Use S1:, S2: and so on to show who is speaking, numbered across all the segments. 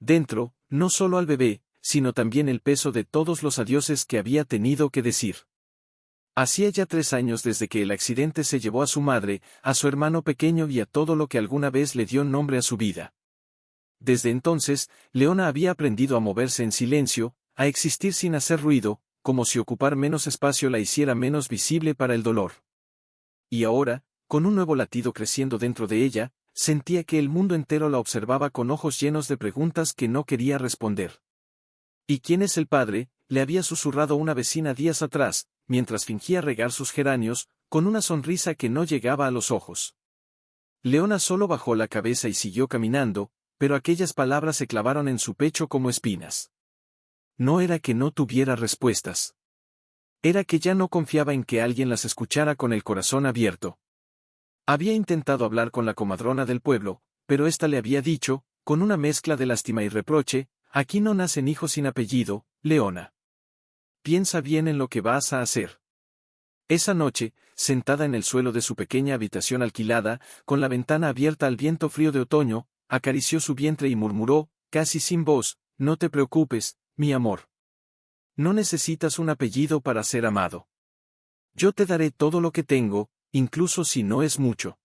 S1: dentro, no solo al bebé, sino también el peso de todos los adioses que había tenido que decir. Hacía ya 3 años desde que el accidente se llevó a su madre, a su hermano pequeño y a todo lo que alguna vez le dio nombre a su vida. Desde entonces, Leona había aprendido a moverse en silencio, a existir sin hacer ruido, como si ocupar menos espacio la hiciera menos visible para el dolor. Y ahora, con un nuevo latido creciendo dentro de ella, sentía que el mundo entero la observaba con ojos llenos de preguntas que no quería responder. ¿Y quién es el padre?, le había susurrado una vecina días atrás, mientras fingía regar sus geranios, con una sonrisa que no llegaba a los ojos. Leona solo bajó la cabeza y siguió caminando, pero aquellas palabras se clavaron en su pecho como espinas. No era que no tuviera respuestas. Era que ya no confiaba en que alguien las escuchara con el corazón abierto. Había intentado hablar con la comadrona del pueblo, pero ésta le había dicho, con una mezcla de lástima y reproche: aquí no nacen hijos sin apellido, Leona. Piensa bien en lo que vas a hacer. Esa noche, sentada en el suelo de su pequeña habitación alquilada, con la ventana abierta al viento frío de otoño, acarició su vientre y murmuró, casi sin voz: no te preocupes, mi amor. No necesitas un apellido para ser amado. Yo te daré todo lo que tengo, incluso si no es mucho.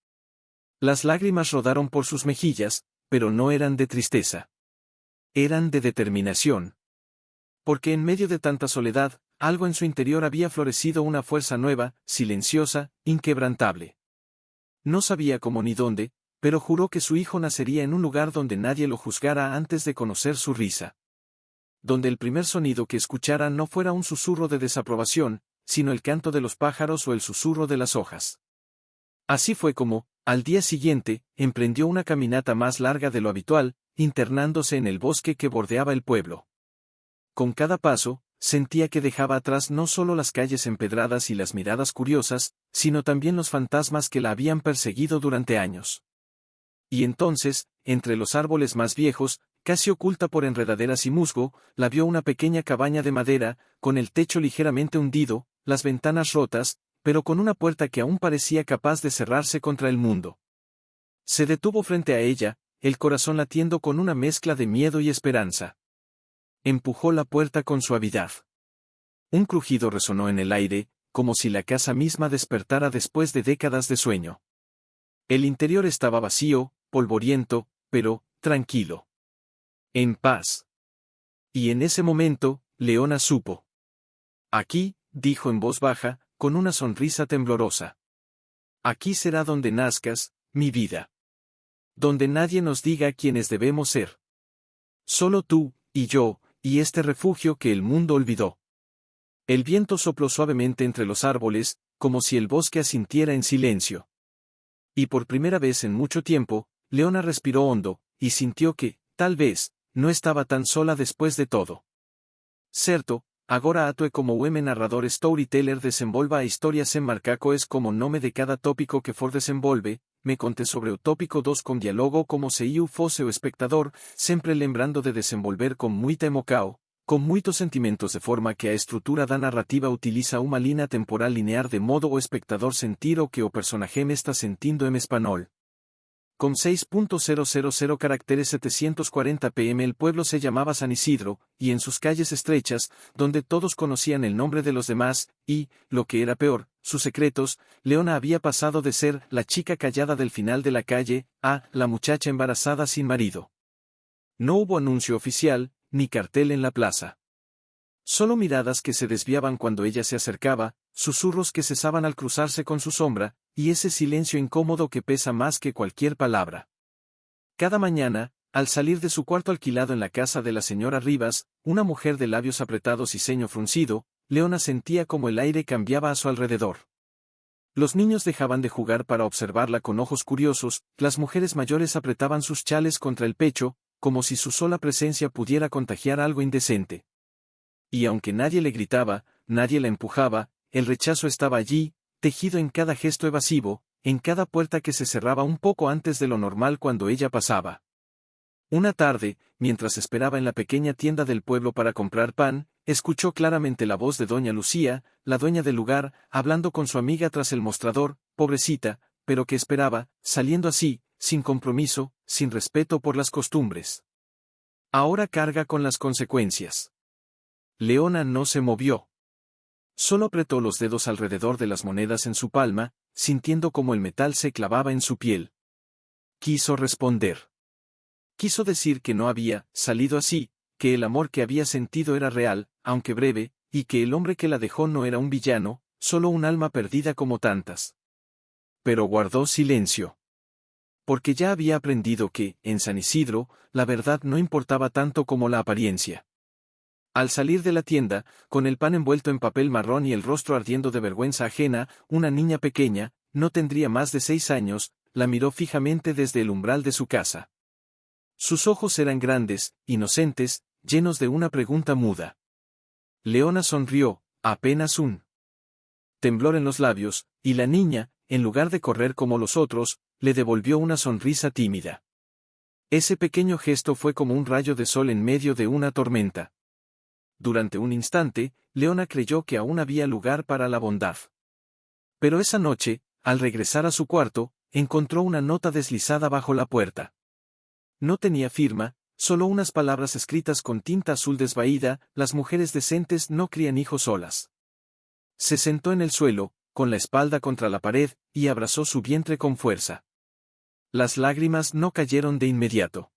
S1: Las lágrimas rodaron por sus mejillas, pero no eran de tristeza. Eran de determinación. Porque en medio de tanta soledad, algo en su interior había florecido una fuerza nueva, silenciosa, inquebrantable. No sabía cómo ni dónde, pero juró que su hijo nacería en un lugar donde nadie lo juzgara antes de conocer su risa. Donde el primer sonido que escuchara no fuera un susurro de desaprobación, sino el canto de los pájaros o el susurro de las hojas. Así fue como, al día siguiente, emprendió una caminata más larga de lo habitual, internándose en el bosque que bordeaba el pueblo. Con cada paso, sentía que dejaba atrás no solo las calles empedradas y las miradas curiosas, sino también los fantasmas que la habían perseguido durante años. Y entonces, entre los árboles más viejos, casi oculta por enredaderas y musgo, la vio una pequeña cabaña de madera, con el techo ligeramente hundido, las ventanas rotas, pero con una puerta que aún parecía capaz de cerrarse contra el mundo. Se detuvo frente a ella, el corazón latiendo con una mezcla de miedo y esperanza. Empujó la puerta con suavidad. Un crujido resonó en el aire, como si la casa misma despertara después de décadas de sueño. El interior estaba vacío, polvoriento, pero tranquilo. En paz. Y en ese momento, Leona supo. Aquí, dijo en voz baja, con una sonrisa temblorosa. Aquí será donde nazcas, mi vida. Donde nadie nos diga quiénes debemos ser. Solo tú, y yo, y este refugio que el mundo olvidó. El viento sopló suavemente entre los árboles, como si el bosque asintiera en silencio. Y por primera vez en mucho tiempo, Leona respiró hondo, y sintió que, tal vez, no estaba tan sola después de todo. Certo, agora atue como ueme narrador storyteller desenvolva a historias en marcaco es como nome de cada tópico que for desenvolve, me conte sobre o tópico 2 con diálogo como se iu fosse o espectador, sempre lembrando de desenvolver con muita emocao, con muitos sentimentos de forma que a estrutura da narrativa utiliza uma linha temporal linear de modo o espectador sentir o que o personaje me está sentindo en español. Con 6.000 caracteres 740 pm el pueblo se llamaba San Isidro, y en sus calles estrechas, donde todos conocían el nombre de los demás, y, lo que era peor, sus secretos, Leona había pasado de ser la chica callada del final de la calle, a la muchacha embarazada sin marido. No hubo anuncio oficial, ni cartel en la plaza. Solo miradas que se desviaban cuando ella se acercaba, susurros que cesaban al cruzarse con su sombra, y ese silencio incómodo que pesa más que cualquier palabra. Cada mañana, al salir de su cuarto alquilado en la casa de la señora Rivas, una mujer de labios apretados y ceño fruncido, Leona sentía como el aire cambiaba a su alrededor. Los niños dejaban de jugar para observarla con ojos curiosos, las mujeres mayores apretaban sus chales contra el pecho, como si su sola presencia pudiera contagiar algo indecente. Y aunque nadie le gritaba, nadie la empujaba, el rechazo estaba allí, tejido en cada gesto evasivo, en cada puerta que se cerraba un poco antes de lo normal cuando ella pasaba. Una tarde, mientras esperaba en la pequeña tienda del pueblo para comprar pan, escuchó claramente la voz de doña Lucía, la dueña del lugar, hablando con su amiga tras el mostrador, pobrecita, pero que esperaba, saliendo así, sin compromiso, sin respeto por las costumbres. Ahora carga con las consecuencias. Leona no se movió. Solo apretó los dedos alrededor de las monedas en su palma, sintiendo como el metal se clavaba en su piel. Quiso responder. Quiso decir que no había salido así, que el amor que había sentido era real, aunque breve, y que el hombre que la dejó no era un villano, solo un alma perdida como tantas. Pero guardó silencio. Porque ya había aprendido que, en San Isidro, la verdad no importaba tanto como la apariencia. Al salir de la tienda, con el pan envuelto en papel marrón y el rostro ardiendo de vergüenza ajena, una niña pequeña, no tendría más de 6 años, la miró fijamente desde el umbral de su casa. Sus ojos eran grandes, inocentes, llenos de una pregunta muda. Leona sonrió, apenas un temblor en los labios, y la niña, en lugar de correr como los otros, le devolvió una sonrisa tímida. Ese pequeño gesto fue como un rayo de sol en medio de una tormenta. Durante un instante, Leona creyó que aún había lugar para la bondad. Pero esa noche, al regresar a su cuarto, encontró una nota deslizada bajo la puerta. No tenía firma, solo unas palabras escritas con tinta azul desvaída: las mujeres decentes no crían hijos solas. Se sentó en el suelo, con la espalda contra la pared, y abrazó su vientre con fuerza. Las lágrimas no cayeron de inmediato.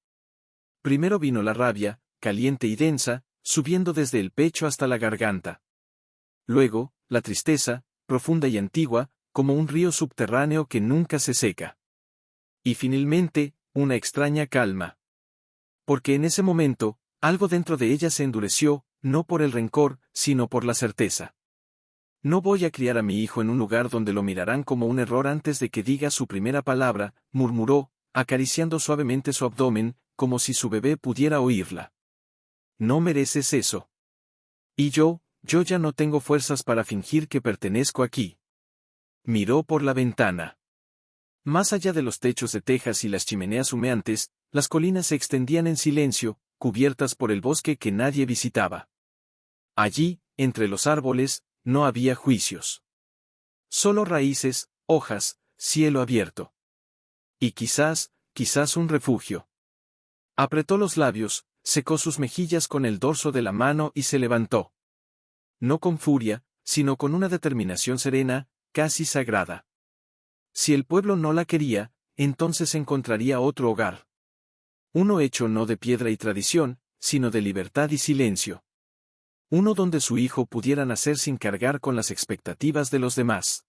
S1: Primero vino la rabia, caliente y densa, subiendo desde el pecho hasta la garganta. Luego, la tristeza, profunda y antigua, como un río subterráneo que nunca se seca. Y finalmente, una extraña calma. Porque en ese momento, algo dentro de ella se endureció, no por el rencor, sino por la certeza. No voy a criar a mi hijo en un lugar donde lo mirarán como un error antes de que diga su primera palabra, murmuró, acariciando suavemente su abdomen, como si su bebé pudiera oírla. No mereces eso. Y yo ya no tengo fuerzas para fingir que pertenezco aquí. Miró por la ventana. Más allá de los techos de tejas y las chimeneas humeantes, las colinas se extendían en silencio, cubiertas por el bosque que nadie visitaba. Allí, entre los árboles, no había juicios. Solo raíces, hojas, cielo abierto. Y quizás un refugio. Apretó los labios, secó sus mejillas con el dorso de la mano y se levantó. No con furia, sino con una determinación serena, casi sagrada. Si el pueblo no la quería, entonces encontraría otro hogar. Uno hecho no de piedra y tradición, sino de libertad y silencio. Uno donde su hijo pudiera nacer sin cargar con las expectativas de los demás.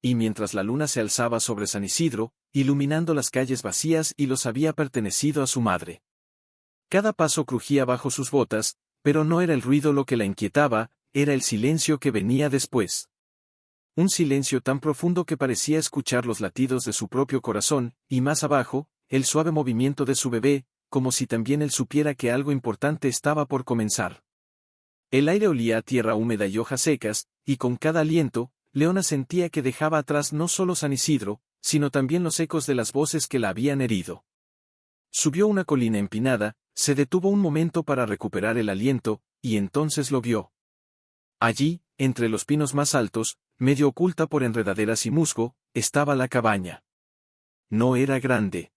S1: Y mientras la luna se alzaba sobre San Isidro, iluminando las calles vacías, y los había pertenecido a su madre. Cada paso crujía bajo sus botas, pero no era el ruido lo que la inquietaba, era el silencio que venía después. Un silencio tan profundo que parecía escuchar los latidos de su propio corazón, y más abajo, el suave movimiento de su bebé, como si también él supiera que algo importante estaba por comenzar. El aire olía a tierra húmeda y hojas secas, y con cada aliento, Leona sentía que dejaba atrás no solo San Isidro, sino también los ecos de las voces que la habían herido. Subió una colina empinada, se detuvo un momento para recuperar el aliento, y entonces lo vio. Allí, entre los pinos más altos, medio oculta por enredaderas y musgo, estaba la cabaña. No era grande.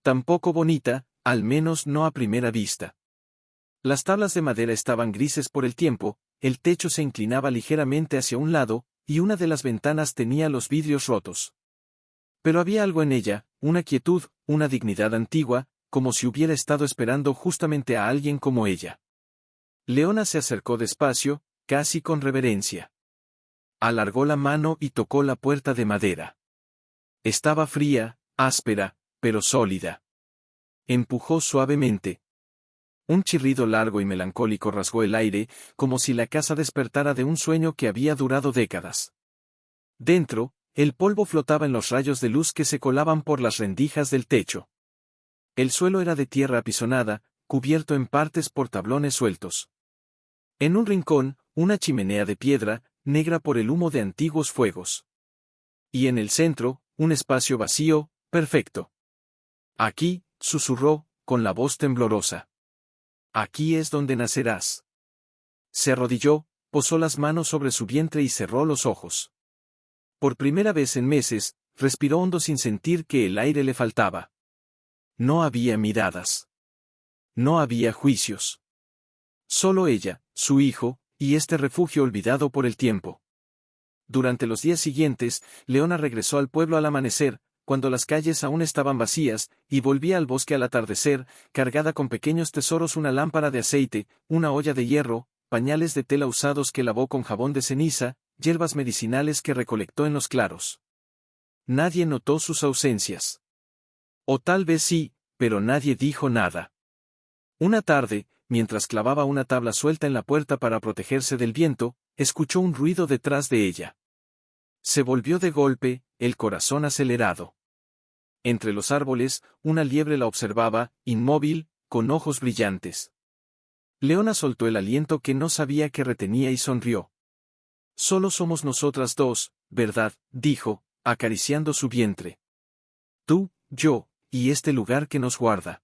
S1: Tampoco bonita, al menos no a primera vista. Las tablas de madera estaban grises por el tiempo, el techo se inclinaba ligeramente hacia un lado, y una de las ventanas tenía los vidrios rotos. Pero había algo en ella, una quietud, una dignidad antigua, como si hubiera estado esperando justamente a alguien como ella. Leona se acercó despacio, casi con reverencia. Alargó la mano y tocó la puerta de madera. Estaba fría, áspera, pero sólida. Empujó suavemente. Un chirrido largo y melancólico rasgó el aire, como si la casa despertara de un sueño que había durado décadas. Dentro, el polvo flotaba en los rayos de luz que se colaban por las rendijas del techo. El suelo era de tierra apisonada, cubierto en partes por tablones sueltos. En un rincón, una chimenea de piedra, negra por el humo de antiguos fuegos. Y en el centro, un espacio vacío, perfecto. Aquí, susurró, con la voz temblorosa. Aquí es donde nacerás. Se arrodilló, posó las manos sobre su vientre y cerró los ojos. Por primera vez en meses, respiró hondo sin sentir que el aire le faltaba. No había miradas. No había juicios. Solo ella, su hijo, y este refugio olvidado por el tiempo. Durante los días siguientes, Leona regresó al pueblo al amanecer, cuando las calles aún estaban vacías, y volvía al bosque al atardecer, cargada con pequeños tesoros: una lámpara de aceite, una olla de hierro, pañales de tela usados que lavó con jabón de ceniza, hierbas medicinales que recolectó en los claros. Nadie notó sus ausencias. O tal vez sí, pero nadie dijo nada. Una tarde, mientras clavaba una tabla suelta en la puerta para protegerse del viento, escuchó un ruido detrás de ella. Se volvió de golpe, el corazón acelerado. Entre los árboles, una liebre la observaba, inmóvil, con ojos brillantes. Leona soltó el aliento que no sabía que retenía y sonrió. «Solo somos nosotras dos, ¿verdad?», dijo, acariciando su vientre. «Tú, yo, y este lugar que nos guarda».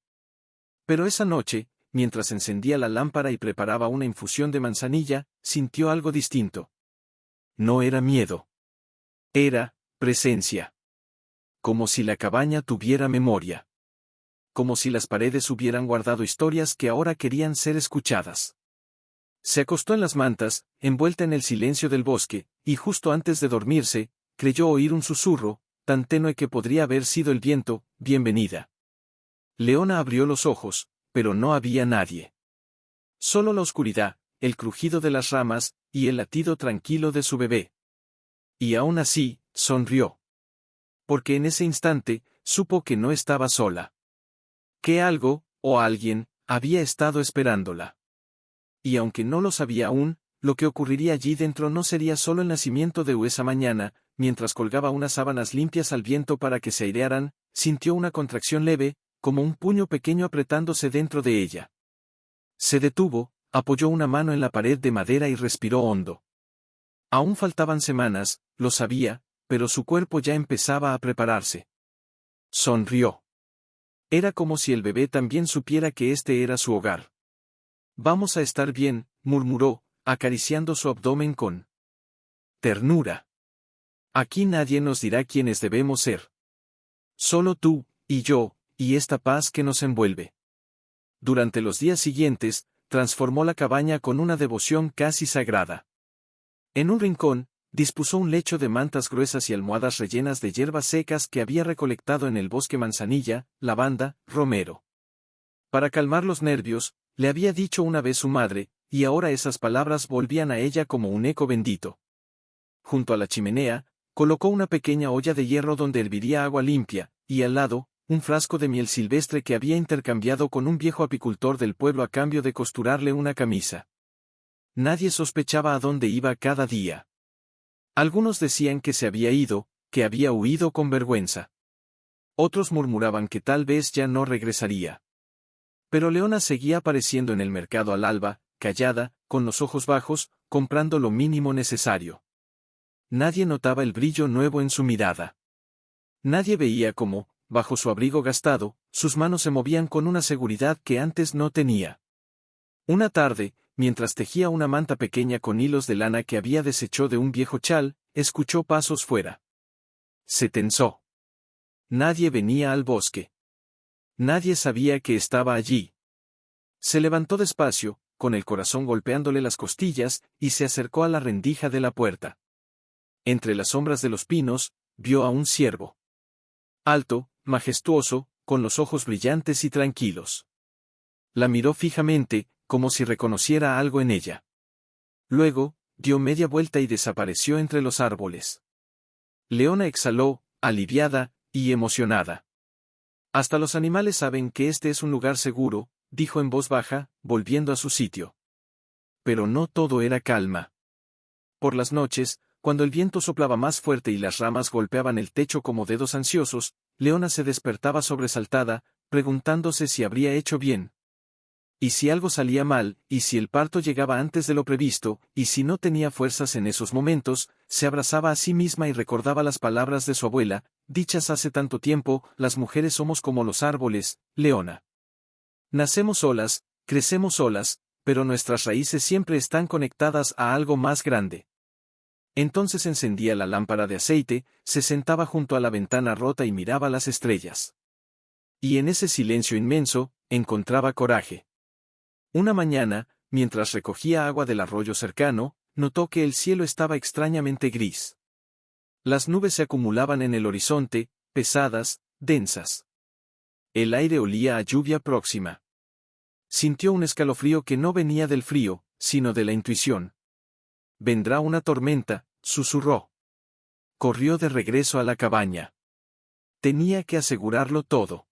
S1: Pero esa noche, mientras encendía la lámpara y preparaba una infusión de manzanilla, sintió algo distinto. No era miedo. Era presencia. Como si la cabaña tuviera memoria. Como si las paredes hubieran guardado historias que ahora querían ser escuchadas. Se acostó en las mantas, envuelta en el silencio del bosque, y justo antes de dormirse, creyó oír un susurro, tan tenue que podría haber sido el viento: «Bienvenida». Leona abrió los ojos, pero no había nadie. Solo la oscuridad, el crujido de las ramas, y el latido tranquilo de su bebé. Y aún así, sonrió. Porque en ese instante, supo que no estaba sola. Que algo, o alguien, había estado esperándola. Y aunque no lo sabía aún, lo que ocurriría allí dentro no sería solo el nacimiento de esa mañana. Mientras colgaba unas sábanas limpias al viento para que se airearan, sintió una contracción leve, como un puño pequeño apretándose dentro de ella. Se detuvo, apoyó una mano en la pared de madera y respiró hondo. Aún faltaban semanas, lo sabía, pero su cuerpo ya empezaba a prepararse. Sonrió. Era como si el bebé también supiera que este era su hogar. «Vamos a estar bien», murmuró, acariciando su abdomen con ternura. «Aquí nadie nos dirá quiénes debemos ser. Solo tú, y yo, y esta paz que nos envuelve». Durante los días siguientes, transformó la cabaña con una devoción casi sagrada. En un rincón, dispuso un lecho de mantas gruesas y almohadas rellenas de hierbas secas que había recolectado en el bosque: manzanilla, lavanda, romero. Para calmar los nervios, le había dicho una vez su madre, y ahora esas palabras volvían a ella como un eco bendito. Junto a la chimenea, colocó una pequeña olla de hierro donde herviría agua limpia, y al lado, un frasco de miel silvestre que había intercambiado con un viejo apicultor del pueblo a cambio de costurarle una camisa. Nadie sospechaba a dónde iba cada día. Algunos decían que se había ido, que había huido con vergüenza. Otros murmuraban que tal vez ya no regresaría. Pero Leona seguía apareciendo en el mercado al alba, callada, con los ojos bajos, comprando lo mínimo necesario. Nadie notaba el brillo nuevo en su mirada. Nadie veía cómo, bajo su abrigo gastado, sus manos se movían con una seguridad que antes no tenía. Una tarde, mientras tejía una manta pequeña con hilos de lana que había deshecho de un viejo chal, escuchó pasos fuera. Se tensó. Nadie venía al bosque. Nadie sabía que estaba allí. Se levantó despacio, con el corazón golpeándole las costillas, y se acercó a la rendija de la puerta. Entre las sombras de los pinos, vio a un ciervo. Alto, majestuoso, con los ojos brillantes y tranquilos. La miró fijamente, como si reconociera algo en ella. Luego, dio media vuelta y desapareció entre los árboles. Leona exhaló, aliviada y emocionada. «Hasta los animales saben que este es un lugar seguro», dijo en voz baja, volviendo a su sitio. Pero no todo era calma. Por las noches, cuando el viento soplaba más fuerte y las ramas golpeaban el techo como dedos ansiosos, Leona se despertaba sobresaltada, preguntándose si habría hecho bien. Y si algo salía mal, y si el parto llegaba antes de lo previsto, y si no tenía fuerzas en esos momentos, se abrazaba a sí misma y recordaba las palabras de su abuela, dichas hace tanto tiempo: «Las mujeres somos como los árboles, Leona. Nacemos solas, crecemos solas, pero nuestras raíces siempre están conectadas a algo más grande». Entonces encendía la lámpara de aceite, se sentaba junto a la ventana rota y miraba las estrellas. Y en ese silencio inmenso, encontraba coraje. Una mañana, mientras recogía agua del arroyo cercano, notó que el cielo estaba extrañamente gris. Las nubes se acumulaban en el horizonte, pesadas, densas. El aire olía a lluvia próxima. Sintió un escalofrío que no venía del frío, sino de la intuición. «Vendrá una tormenta», susurró. Corrió de regreso a la cabaña. Tenía que asegurarlo todo.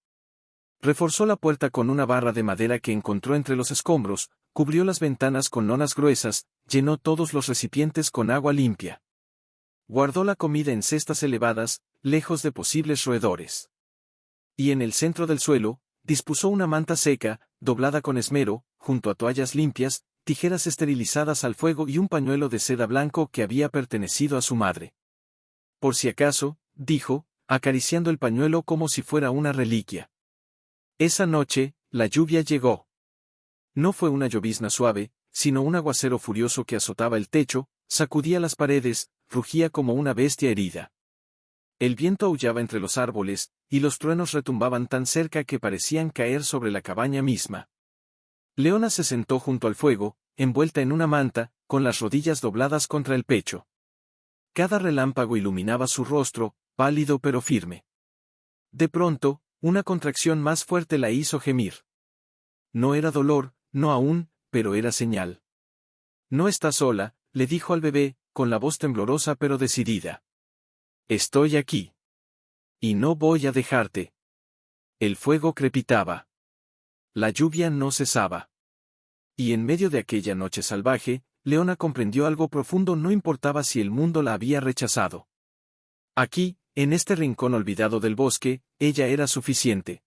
S1: Reforzó la puerta con una barra de madera que encontró entre los escombros, cubrió las ventanas con lonas gruesas, llenó todos los recipientes con agua limpia. Guardó la comida en cestas elevadas, lejos de posibles roedores. Y en el centro del suelo, dispuso una manta seca, doblada con esmero, junto a toallas limpias, tijeras esterilizadas al fuego y un pañuelo de seda blanco que había pertenecido a su madre. Por si acaso, dijo, acariciando el pañuelo como si fuera una reliquia. Esa noche, la lluvia llegó. No fue una llovizna suave, sino un aguacero furioso que azotaba el techo, sacudía las paredes, rugía como una bestia herida. El viento aullaba entre los árboles, y los truenos retumbaban tan cerca que parecían caer sobre la cabaña misma. Leona se sentó junto al fuego, envuelta en una manta, con las rodillas dobladas contra el pecho. Cada relámpago iluminaba su rostro, pálido pero firme. De pronto, una contracción más fuerte la hizo gemir. No era dolor, no aún, pero era señal. «No estás sola», le dijo al bebé, con la voz temblorosa pero decidida. «Estoy aquí. Y no voy a dejarte». El fuego crepitaba. La lluvia no cesaba. Y en medio de aquella noche salvaje, Leona comprendió algo profundo, no importaba si el mundo la había rechazado. Aquí, en este rincón olvidado del bosque, ella era suficiente.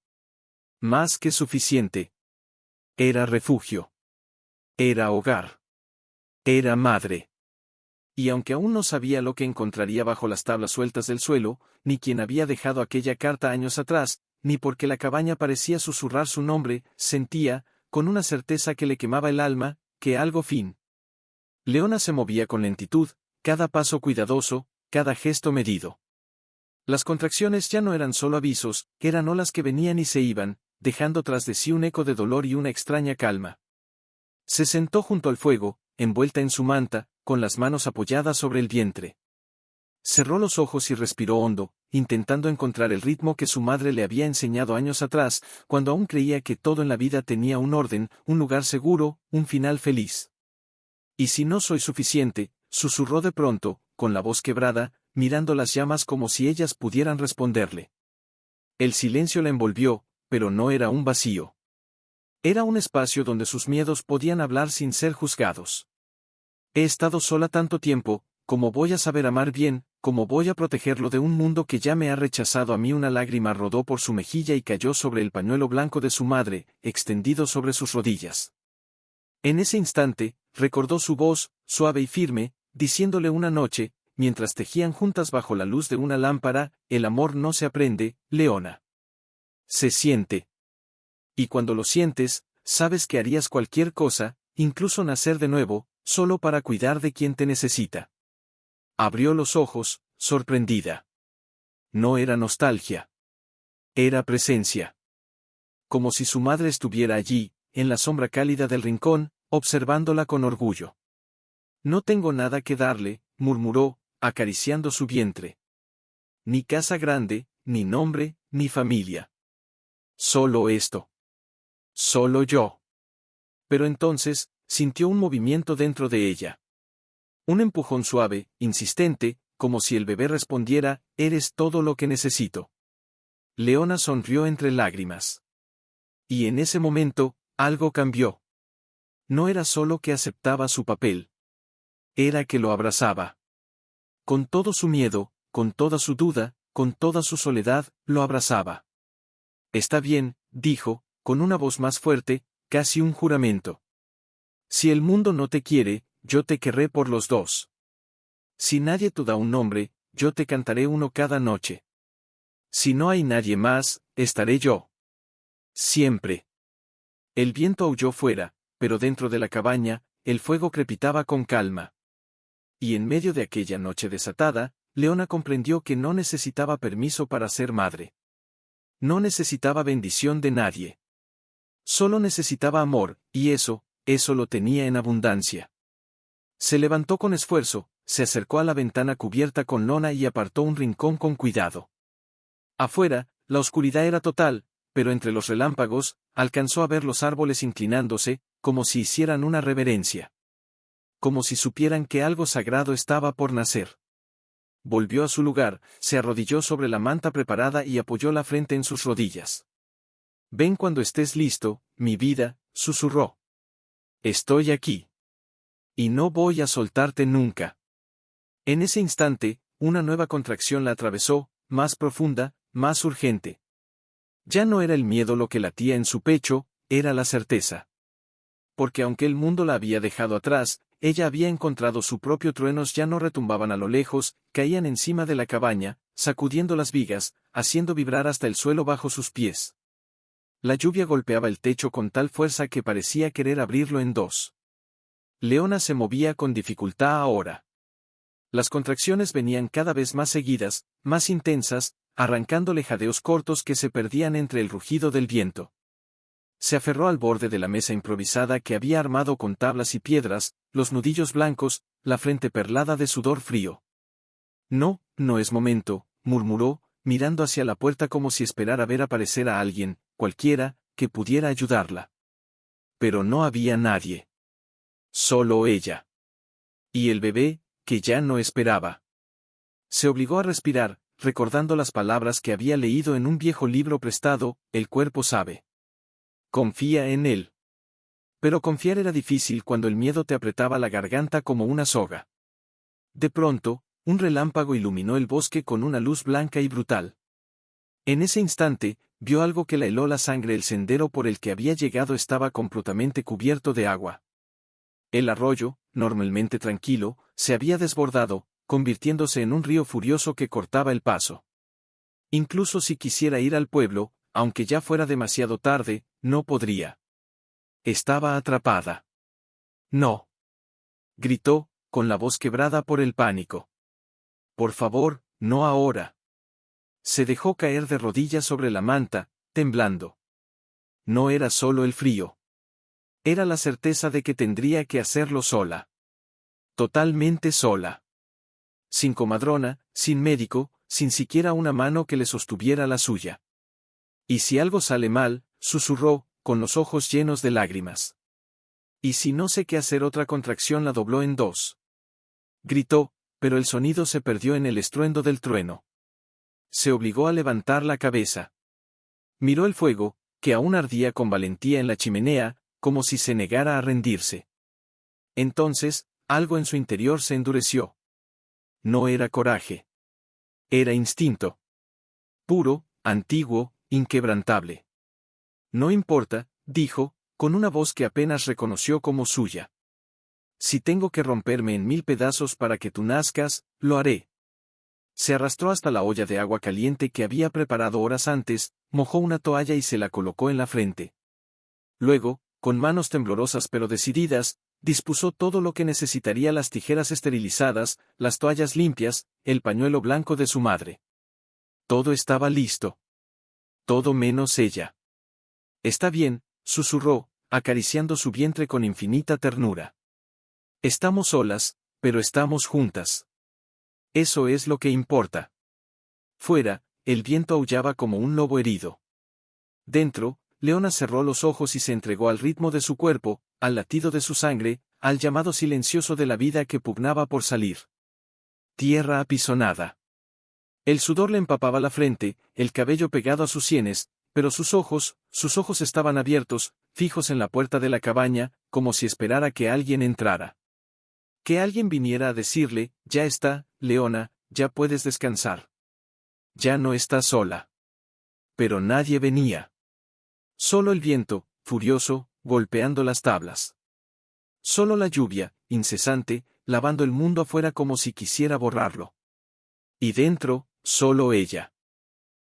S1: Más que suficiente. Era refugio. Era hogar. Era madre. Y aunque aún no sabía lo que encontraría bajo las tablas sueltas del suelo, ni quién había dejado aquella carta años atrás, ni porque la cabaña parecía susurrar su nombre, sentía, con una certeza que le quemaba el alma, que algo fin. Leona se movía con lentitud, cada paso cuidadoso, cada gesto medido. Las contracciones ya no eran solo avisos, eran olas que venían y se iban, dejando tras de sí un eco de dolor y una extraña calma. Se sentó junto al fuego, envuelta en su manta, con las manos apoyadas sobre el vientre. Cerró los ojos y respiró hondo, intentando encontrar el ritmo que su madre le había enseñado años atrás, cuando aún creía que todo en la vida tenía un orden, un lugar seguro, un final feliz. «¿Y si no soy suficiente?», susurró de pronto, con la voz quebrada, mirando las llamas como si ellas pudieran responderle. El silencio la envolvió, pero no era un vacío. Era un espacio donde sus miedos podían hablar sin ser juzgados. «He estado sola tanto tiempo, ¿cómo voy a saber amar bien? ¿Cómo voy a protegerlo de un mundo que ya me ha rechazado a mí?» Una lágrima rodó por su mejilla y cayó sobre el pañuelo blanco de su madre, extendido sobre sus rodillas. En ese instante, recordó su voz, suave y firme, diciéndole una noche, mientras tejían juntas bajo la luz de una lámpara: «El amor no se aprende, Leona. Se siente. Y cuando lo sientes, sabes que harías cualquier cosa, incluso nacer de nuevo, solo para cuidar de quien te necesita». Abrió los ojos, sorprendida. No era nostalgia. Era presencia. Como si su madre estuviera allí, en la sombra cálida del rincón, observándola con orgullo. «No tengo nada que darle», murmuró, acariciando su vientre. «Ni casa grande, ni nombre, ni familia. Solo esto. Solo yo». Pero entonces, sintió un movimiento dentro de ella. Un empujón suave, insistente, como si el bebé respondiera: «Eres todo lo que necesito». Leona sonrió entre lágrimas. Y en ese momento, algo cambió. No era solo que aceptaba su papel. Era que lo abrazaba. Con todo su miedo, con toda su duda, con toda su soledad, lo abrazaba. «Está bien», dijo, con una voz más fuerte, casi un juramento. «Si el mundo no te quiere, yo te querré por los dos. Si nadie te da un nombre, yo te cantaré uno cada noche. Si no hay nadie más, estaré yo. Siempre». El viento aulló fuera, pero dentro de la cabaña, el fuego crepitaba con calma. Y en medio de aquella noche desatada, Leona comprendió que no necesitaba permiso para ser madre. No necesitaba bendición de nadie. Solo necesitaba amor, y eso lo tenía en abundancia. Se levantó con esfuerzo, se acercó a la ventana cubierta con lona y apartó un rincón con cuidado. Afuera, la oscuridad era total, pero entre los relámpagos, alcanzó a ver los árboles inclinándose, como si hicieran una reverencia. Como si supieran que algo sagrado estaba por nacer. Volvió a su lugar, se arrodilló sobre la manta preparada y apoyó la frente en sus rodillas. «Ven cuando estés listo, mi vida», susurró. «Estoy aquí. Y no voy a soltarte nunca». En ese instante, una nueva contracción la atravesó, más profunda, más urgente. Ya no era el miedo lo que latía en su pecho, era la certeza. Porque aunque el mundo la había dejado atrás, ella había encontrado su propio truenos ya no retumbaban a lo lejos, caían encima de la cabaña, sacudiendo las vigas, haciendo vibrar hasta el suelo bajo sus pies. La lluvia golpeaba el techo con tal fuerza que parecía querer abrirlo en dos. Leona se movía con dificultad ahora. Las contracciones venían cada vez más seguidas, más intensas, arrancándole jadeos cortos que se perdían entre el rugido del viento. Se aferró al borde de la mesa improvisada que había armado con tablas y piedras, los nudillos blancos, la frente perlada de sudor frío. «No, no es momento», murmuró, mirando hacia la puerta como si esperara ver aparecer a alguien, cualquiera, que pudiera ayudarla. Pero no había nadie. Solo ella. Y el bebé, que ya no esperaba. Se obligó a respirar, recordando las palabras que había leído en un viejo libro prestado, «El cuerpo sabe». Confía en él. Pero confiar era difícil cuando el miedo te apretaba la garganta como una soga. De pronto, un relámpago iluminó el bosque con una luz blanca y brutal. En ese instante, vio algo que la heló la sangre. El sendero por el que había llegado estaba completamente cubierto de agua. El arroyo, normalmente tranquilo, se había desbordado, convirtiéndose en un río furioso que cortaba el paso. Incluso si quisiera ir al pueblo, aunque ya fuera demasiado tarde, no podría. Estaba atrapada. «No», gritó, con la voz quebrada por el pánico. «Por favor, no ahora». Se dejó caer de rodillas sobre la manta, temblando. No era solo el frío. Era la certeza de que tendría que hacerlo sola. Totalmente sola. Sin comadrona, sin médico, sin siquiera una mano que le sostuviera la suya. «¿Y si algo sale mal?», susurró, con los ojos llenos de lágrimas. «¿Y si no sé qué hacer?». Otra contracción la dobló en dos. Gritó, pero el sonido se perdió en el estruendo del trueno. Se obligó a levantar la cabeza. Miró el fuego, que aún ardía con valentía en la chimenea, como si se negara a rendirse. Entonces, algo en su interior se endureció. No era coraje. Era instinto. Puro, antiguo, inquebrantable. «No importa», dijo, con una voz que apenas reconoció como suya. «Si tengo que romperme en 1000 pedazos para que tú nazcas, lo haré». Se arrastró hasta la olla de agua caliente que había preparado horas antes, mojó una toalla y se la colocó en la frente. Luego, con manos temblorosas pero decididas, dispuso todo lo que necesitaría: las tijeras esterilizadas, las toallas limpias, el pañuelo blanco de su madre. Todo estaba listo. Todo menos ella. «Está bien», susurró, acariciando su vientre con infinita ternura. «Estamos solas, pero estamos juntas. Eso es lo que importa». Fuera, el viento aullaba como un lobo herido. Dentro, Leona cerró los ojos y se entregó al ritmo de su cuerpo, al latido de su sangre, al llamado silencioso de la vida que pugnaba por salir. Tierra apisonada. El sudor le empapaba la frente, el cabello pegado a sus sienes, pero sus ojos estaban abiertos, fijos en la puerta de la cabaña, como si esperara que alguien entrara. Que alguien viniera a decirle: «Ya está, Leona, ya puedes descansar. Ya no estás sola». Pero nadie venía. Solo el viento, furioso, golpeando las tablas. Solo la lluvia, incesante, lavando el mundo afuera como si quisiera borrarlo. Y dentro, solo ella.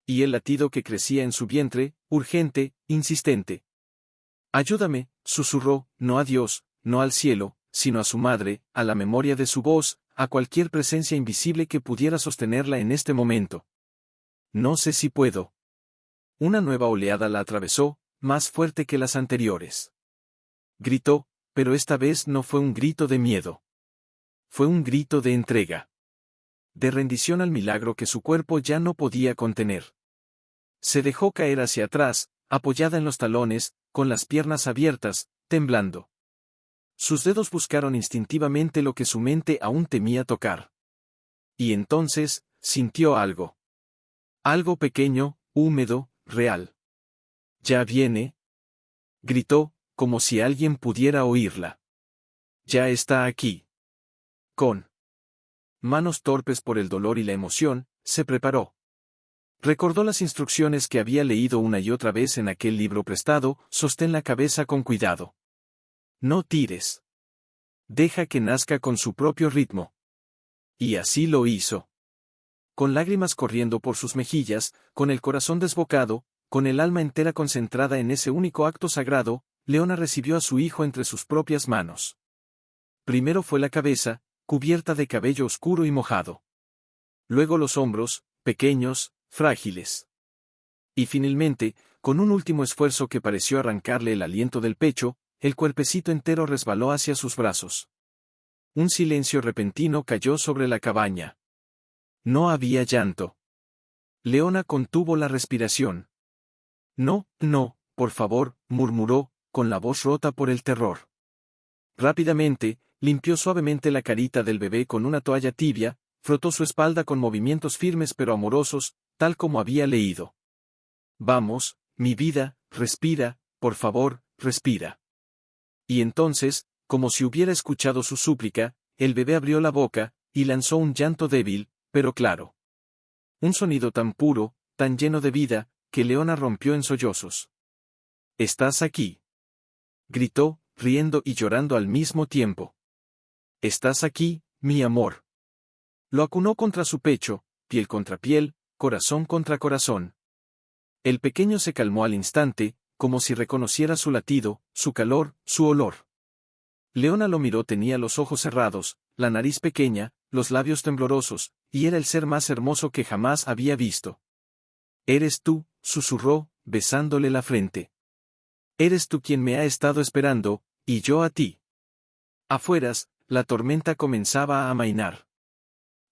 S1: Y el latido que crecía en su vientre, urgente, insistente. «Ayúdame», susurró, no a Dios, no al cielo, sino a su madre, a la memoria de su voz, a cualquier presencia invisible que pudiera sostenerla en este momento. «No sé si puedo». Una nueva oleada la atravesó, más fuerte que las anteriores. Gritó, pero esta vez no fue un grito de miedo. Fue un grito de entrega. De rendición al milagro que su cuerpo ya no podía contener. Se dejó caer hacia atrás, apoyada en los talones, con las piernas abiertas, temblando. Sus dedos buscaron instintivamente lo que su mente aún temía tocar. Y entonces, sintió algo. Algo pequeño, húmedo, real. «Ya viene», gritó, como si alguien pudiera oírla. «Ya está aquí». Con manos torpes por el dolor y la emoción, se preparó. Recordó las instrucciones que había leído una y otra vez en aquel libro prestado: sostén la cabeza con cuidado. No tires. Deja que nazca con su propio ritmo. Y así lo hizo. Con lágrimas corriendo por sus mejillas, con el corazón desbocado, con el alma entera concentrada en ese único acto sagrado, Leona recibió a su hijo entre sus propias manos. Primero fue la cabeza, cubierta de cabello oscuro y mojado. Luego los hombros, pequeños, frágiles. Y finalmente, con un último esfuerzo que pareció arrancarle el aliento del pecho, el cuerpecito entero resbaló hacia sus brazos. Un silencio repentino cayó sobre la cabaña. No había llanto. Leona contuvo la respiración. «No, no, por favor», murmuró, con la voz rota por el terror. Rápidamente, limpió suavemente la carita del bebé con una toalla tibia, frotó su espalda con movimientos firmes pero amorosos, tal como había leído. «Vamos, mi vida, respira, por favor, respira». Y entonces, como si hubiera escuchado su súplica, el bebé abrió la boca, y lanzó un llanto débil, pero claro. Un sonido tan puro, tan lleno de vida, que Leona rompió en sollozos. «¿Estás aquí?», gritó, riendo y llorando al mismo tiempo. «¿Estás aquí, mi amor?». Lo acunó contra su pecho, piel contra piel, corazón contra corazón. El pequeño se calmó al instante, como si reconociera su latido, su calor, su olor. Leona lo miró, tenía los ojos cerrados, la nariz pequeña, los labios temblorosos, y era el ser más hermoso que jamás había visto. «Eres tú», susurró, besándole la frente. «Eres tú quien me ha estado esperando, y yo a ti». Afueras, la tormenta comenzaba a amainar.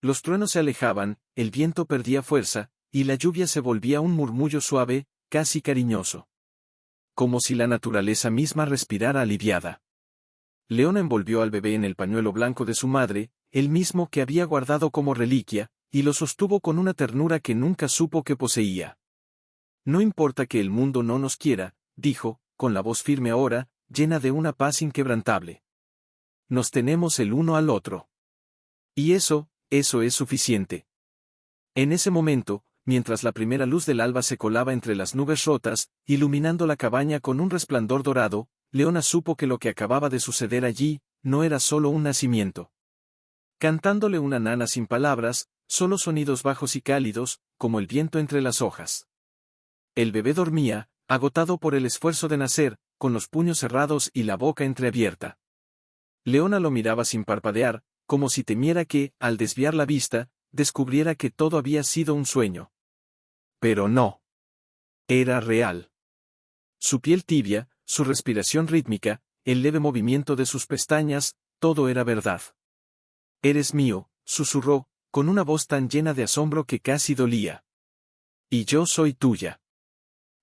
S1: Los truenos se alejaban, el viento perdía fuerza, y la lluvia se volvía un murmullo suave, casi cariñoso. Como si la naturaleza misma respirara aliviada. Leona envolvió al bebé en el pañuelo blanco de su madre, el mismo que había guardado como reliquia, y lo sostuvo con una ternura que nunca supo que poseía. «No importa que el mundo no nos quiera», dijo, con la voz firme ahora, llena de una paz inquebrantable. «Nos tenemos el uno al otro. Y eso es suficiente». En ese momento, mientras la primera luz del alba se colaba entre las nubes rotas, iluminando la cabaña con un resplandor dorado, Leona supo que lo que acababa de suceder allí, no era solo un nacimiento. Cantándole una nana sin palabras, solo sonidos bajos y cálidos, como el viento entre las hojas. El bebé dormía, agotado por el esfuerzo de nacer, con los puños cerrados y la boca entreabierta. Leona lo miraba sin parpadear, como si temiera que, al desviar la vista, descubriera que todo había sido un sueño. Pero no. Era real. Su piel tibia, su respiración rítmica, el leve movimiento de sus pestañas, todo era verdad. «Eres mío», susurró, con una voz tan llena de asombro que casi dolía. «Y yo soy tuya».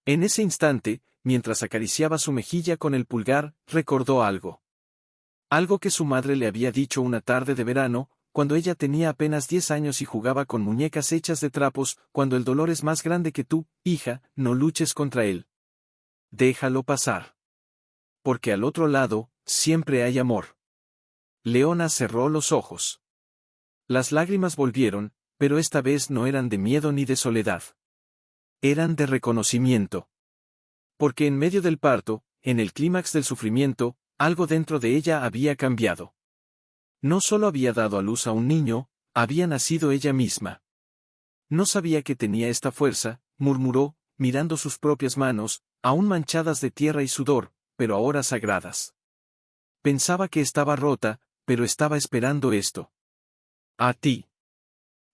S1: En ese instante, mientras acariciaba su mejilla con el pulgar, recordó algo. Algo que su madre le había dicho una tarde de verano, cuando ella tenía apenas 10 años y jugaba con muñecas hechas de trapos: «Cuando el dolor es más grande que tú, hija, no luches contra él. Déjalo pasar. Porque al otro lado, siempre hay amor». Leona cerró los ojos. Las lágrimas volvieron, pero esta vez no eran de miedo ni de soledad. Eran de reconocimiento. Porque en medio del parto, en el clímax del sufrimiento, algo dentro de ella había cambiado. No solo había dado a luz a un niño, había nacido ella misma. «No sabía que tenía esta fuerza», murmuró, mirando sus propias manos, aún manchadas de tierra y sudor, pero ahora sagradas. Pensaba que estaba rota, pero estaba esperando esto. «A ti».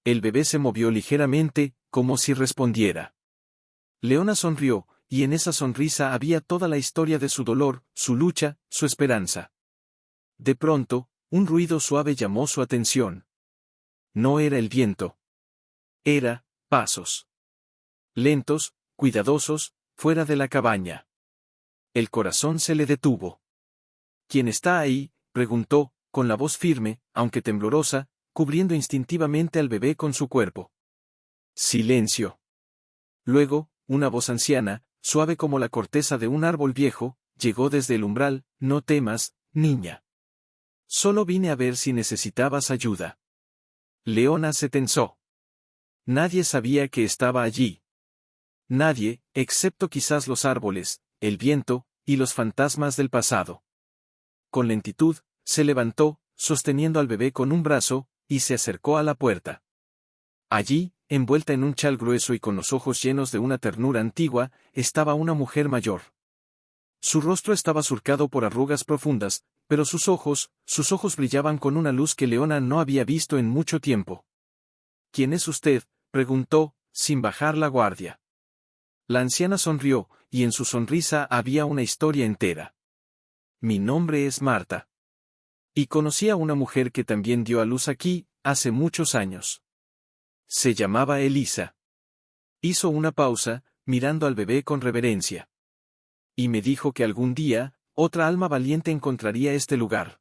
S1: El bebé se movió ligeramente, como si respondiera. Leona sonrió, y en esa sonrisa había toda la historia de su dolor, su lucha, su esperanza. De pronto, un ruido suave llamó su atención. No era el viento. Era, pasos. Lentos, cuidadosos, fuera de la cabaña. El corazón se le detuvo. ¿Quién está ahí?, preguntó, con la voz firme, aunque temblorosa, cubriendo instintivamente al bebé con su cuerpo. Silencio. Luego, una voz anciana, suave como la corteza de un árbol viejo, llegó desde el umbral: no temas, niña. Solo vine a ver si necesitabas ayuda. Leona se tensó. Nadie sabía que estaba allí. Nadie, excepto quizás los árboles, el viento, y los fantasmas del pasado. Con lentitud, se levantó, sosteniendo al bebé con un brazo, y se acercó a la puerta. Allí, envuelta en un chal grueso y con los ojos llenos de una ternura antigua, estaba una mujer mayor. Su rostro estaba surcado por arrugas profundas, pero sus ojos brillaban con una luz que Leona no había visto en mucho tiempo. ¿Quién es usted?, preguntó, sin bajar la guardia. La anciana sonrió, y en su sonrisa había una historia entera. Mi nombre es Marta. Y conocí a una mujer que también dio a luz aquí, hace muchos años. Se llamaba Elisa. Hizo una pausa, mirando al bebé con reverencia. Y me dijo que algún día, otra alma valiente encontraría este lugar.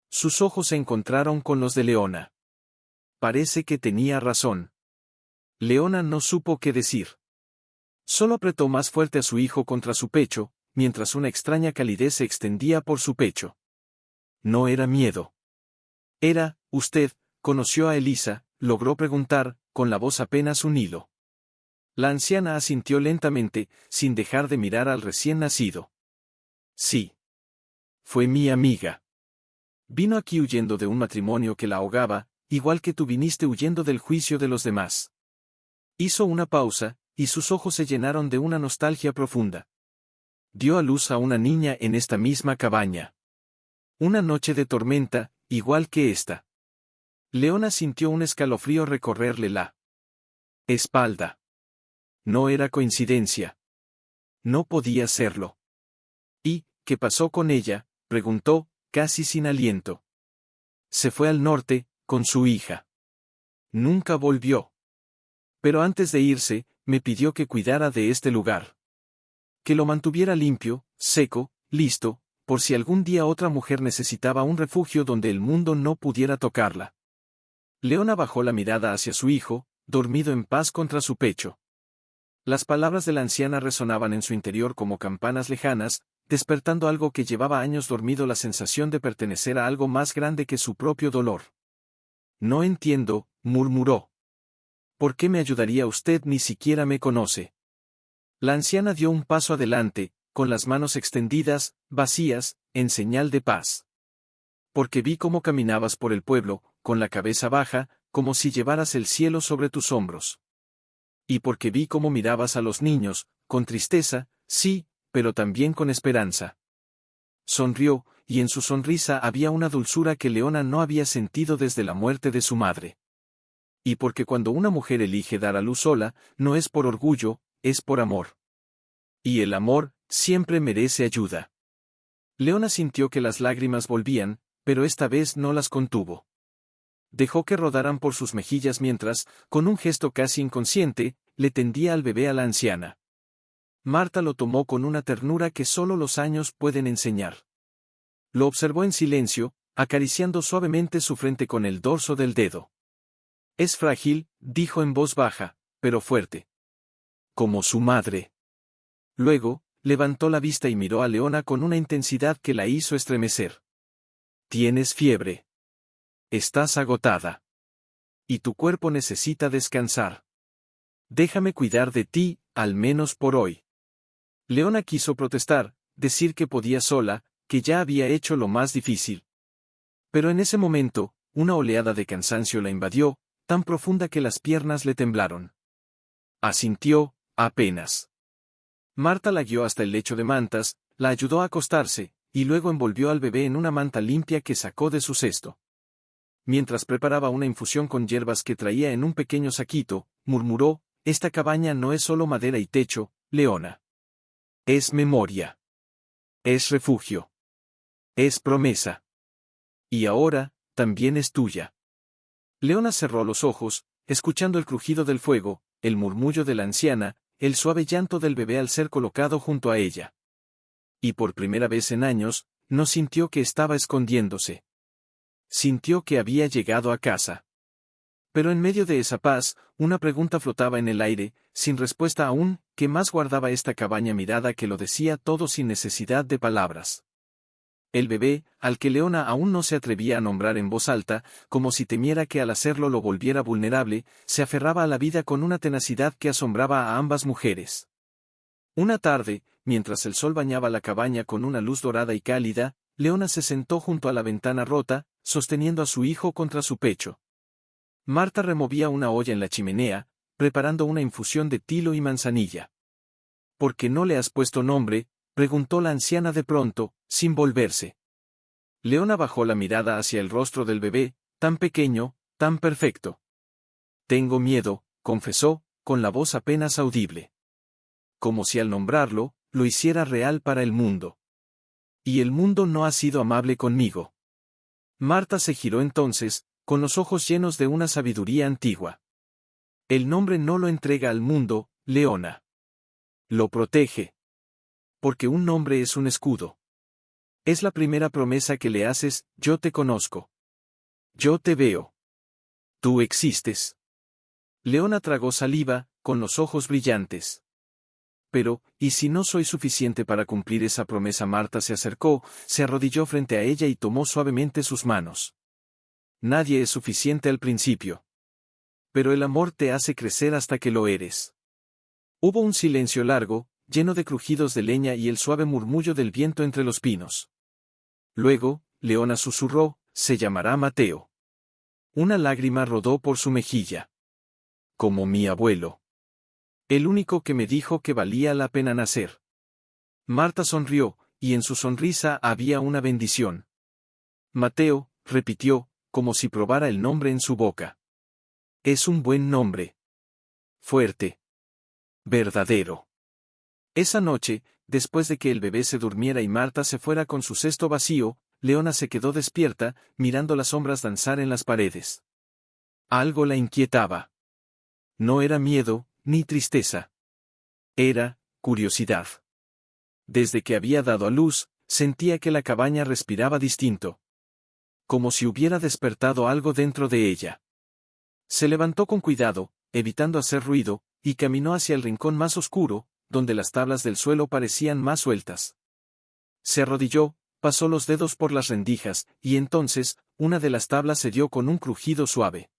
S1: Sus ojos se encontraron con los de Leona. Parece que tenía razón. Leona no supo qué decir. Solo apretó más fuerte a su hijo contra su pecho, mientras una extraña calidez se extendía por su pecho. No era miedo. Era, usted, conoció a Elisa, logró preguntar, con la voz apenas un hilo. La anciana asintió lentamente, sin dejar de mirar al recién nacido. Sí. Fue mi amiga. Vino aquí huyendo de un matrimonio que la ahogaba, igual que tú viniste huyendo del juicio de los demás. Hizo una pausa, y sus ojos se llenaron de una nostalgia profunda. Dio a luz a una niña en esta misma cabaña. Una noche de tormenta, igual que esta. Leona sintió un escalofrío recorrerle la espalda. No era coincidencia. No podía serlo. ¿Y qué pasó con ella?, preguntó, casi sin aliento. Se fue al norte, con su hija. Nunca volvió. Pero antes de irse, me pidió que cuidara de este lugar. Que lo mantuviera limpio, seco, listo, por si algún día otra mujer necesitaba un refugio donde el mundo no pudiera tocarla. Leona bajó la mirada hacia su hijo, dormido en paz contra su pecho. Las palabras de la anciana resonaban en su interior como campanas lejanas, despertando algo que llevaba años dormido, la sensación de pertenecer a algo más grande que su propio dolor. No entiendo, murmuró. ¿Por qué me ayudaría usted? Ni siquiera me conoce. La anciana dio un paso adelante, con las manos extendidas, vacías, en señal de paz. Porque vi cómo caminabas por el pueblo, con la cabeza baja, como si llevaras el cielo sobre tus hombros. Y porque vi cómo mirabas a los niños, con tristeza, sí, pero también con esperanza. Sonrió, y en su sonrisa había una dulzura que Leona no había sentido desde la muerte de su madre. Y porque cuando una mujer elige dar a luz sola, no es por orgullo, es por amor. Y el amor, siempre merece ayuda. Leona sintió que las lágrimas volvían, pero esta vez no las contuvo. Dejó que rodaran por sus mejillas mientras, con un gesto casi inconsciente, le tendía al bebé a la anciana. Marta lo tomó con una ternura que solo los años pueden enseñar. Lo observó en silencio, acariciando suavemente su frente con el dorso del dedo. Es frágil, dijo en voz baja, pero fuerte. Como su madre. Luego, levantó la vista y miró a Leona con una intensidad que la hizo estremecer. Tienes fiebre. Estás agotada. Y tu cuerpo necesita descansar. Déjame cuidar de ti, al menos por hoy. Leona quiso protestar, decir que podía sola, que ya había hecho lo más difícil. Pero en ese momento, una oleada de cansancio la invadió, tan profunda que las piernas le temblaron. Asintió, apenas. Marta la guió hasta el lecho de mantas, la ayudó a acostarse, y luego envolvió al bebé en una manta limpia que sacó de su cesto. Mientras preparaba una infusión con hierbas que traía en un pequeño saquito, murmuró, esta cabaña no es solo madera y techo, Leona. Es memoria. Es refugio. Es promesa. Y ahora, también es tuya. Leona cerró los ojos, escuchando el crujido del fuego, el murmullo de la anciana, el suave llanto del bebé al ser colocado junto a ella. Y por primera vez en años, no sintió que estaba escondiéndose. Sintió que había llegado a casa. Pero en medio de esa paz, una pregunta flotaba en el aire, sin respuesta aún, ¿qué más guardaba esta cabaña mirada que lo decía todo sin necesidad de palabras? El bebé, al que Leona aún no se atrevía a nombrar en voz alta, como si temiera que al hacerlo lo volviera vulnerable, se aferraba a la vida con una tenacidad que asombraba a ambas mujeres. Una tarde, mientras el sol bañaba la cabaña con una luz dorada y cálida, Leona se sentó junto a la ventana rota, sosteniendo a su hijo contra su pecho. Marta removía una olla en la chimenea, preparando una infusión de tilo y manzanilla. ¿Por qué no le has puesto nombre?, preguntó la anciana de pronto, sin volverse. Leona bajó la mirada hacia el rostro del bebé, tan pequeño, tan perfecto. Tengo miedo, confesó, con la voz apenas audible. Como si al nombrarlo, lo hiciera real para el mundo. Y el mundo no ha sido amable conmigo. Marta se giró entonces, con los ojos llenos de una sabiduría antigua. El nombre no lo entrega al mundo, Leona. Lo protege. Porque un nombre es un escudo. Es la primera promesa que le haces, yo te conozco. Yo te veo. Tú existes. Leona tragó saliva, con los ojos brillantes. Pero, ¿y si no soy suficiente para cumplir esa promesa? Marta se acercó, se arrodilló frente a ella y tomó suavemente sus manos. Nadie es suficiente al principio. Pero el amor te hace crecer hasta que lo eres. Hubo un silencio largo, lleno de crujidos de leña y el suave murmullo del viento entre los pinos. Luego, Leona susurró, se llamará Mateo. Una lágrima rodó por su mejilla. Como mi abuelo. El único que me dijo que valía la pena nacer. Marta sonrió, y en su sonrisa había una bendición. Mateo, repitió, como si probara el nombre en su boca. Es un buen nombre. Fuerte. Verdadero. Esa noche, después de que el bebé se durmiera y Marta se fuera con su cesto vacío, Leona se quedó despierta, mirando las sombras danzar en las paredes. Algo la inquietaba. No era miedo, ni tristeza. Era curiosidad. Desde que había dado a luz, sentía que la cabaña respiraba distinto. Como si hubiera despertado algo dentro de ella. Se levantó con cuidado, evitando hacer ruido, y caminó hacia el rincón más oscuro, donde las tablas del suelo parecían más sueltas. Se arrodilló, pasó los dedos por las rendijas, y entonces, una de las tablas se dio con un crujido suave.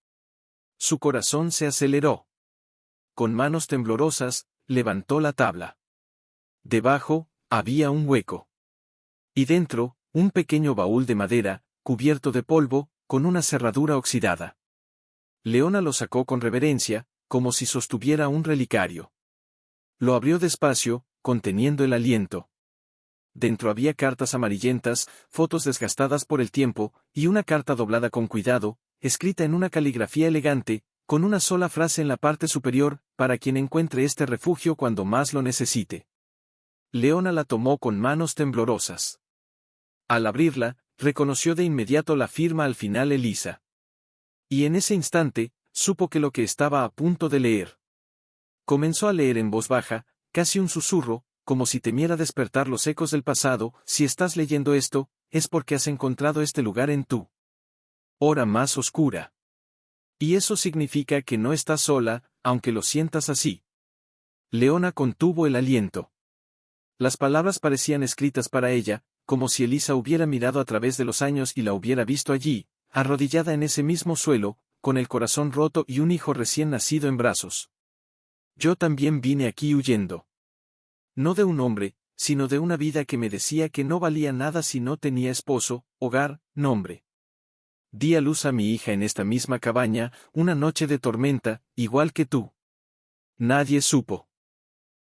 S1: Su corazón se aceleró. Con manos temblorosas, levantó la tabla. Debajo, había un hueco. Y dentro, un pequeño baúl de madera, cubierto de polvo, con una cerradura oxidada. Leona lo sacó con reverencia, como si sostuviera un relicario. Lo abrió despacio, conteniendo el aliento. Dentro había cartas amarillentas, fotos desgastadas por el tiempo, y una carta doblada con cuidado, escrita en una caligrafía elegante, con una sola frase en la parte superior, para quien encuentre este refugio cuando más lo necesite. Leona la tomó con manos temblorosas. Al abrirla, reconoció de inmediato la firma al final Elisa. Y en ese instante, supo que lo que estaba a punto de leer. Comenzó a leer en voz baja, casi un susurro, como si temiera despertar los ecos del pasado. Si estás leyendo esto, es porque has encontrado este lugar en tu hora más oscura. Y eso significa que no estás sola, aunque lo sientas así. Leona contuvo el aliento. Las palabras parecían escritas para ella, como si Elisa hubiera mirado a través de los años y la hubiera visto allí, arrodillada en ese mismo suelo, con el corazón roto y un hijo recién nacido en brazos. Yo también vine aquí huyendo. No de un hombre, sino de una vida que me decía que no valía nada si no tenía esposo, hogar, nombre. Di a luz a mi hija en esta misma cabaña, una noche de tormenta, igual que tú. Nadie supo.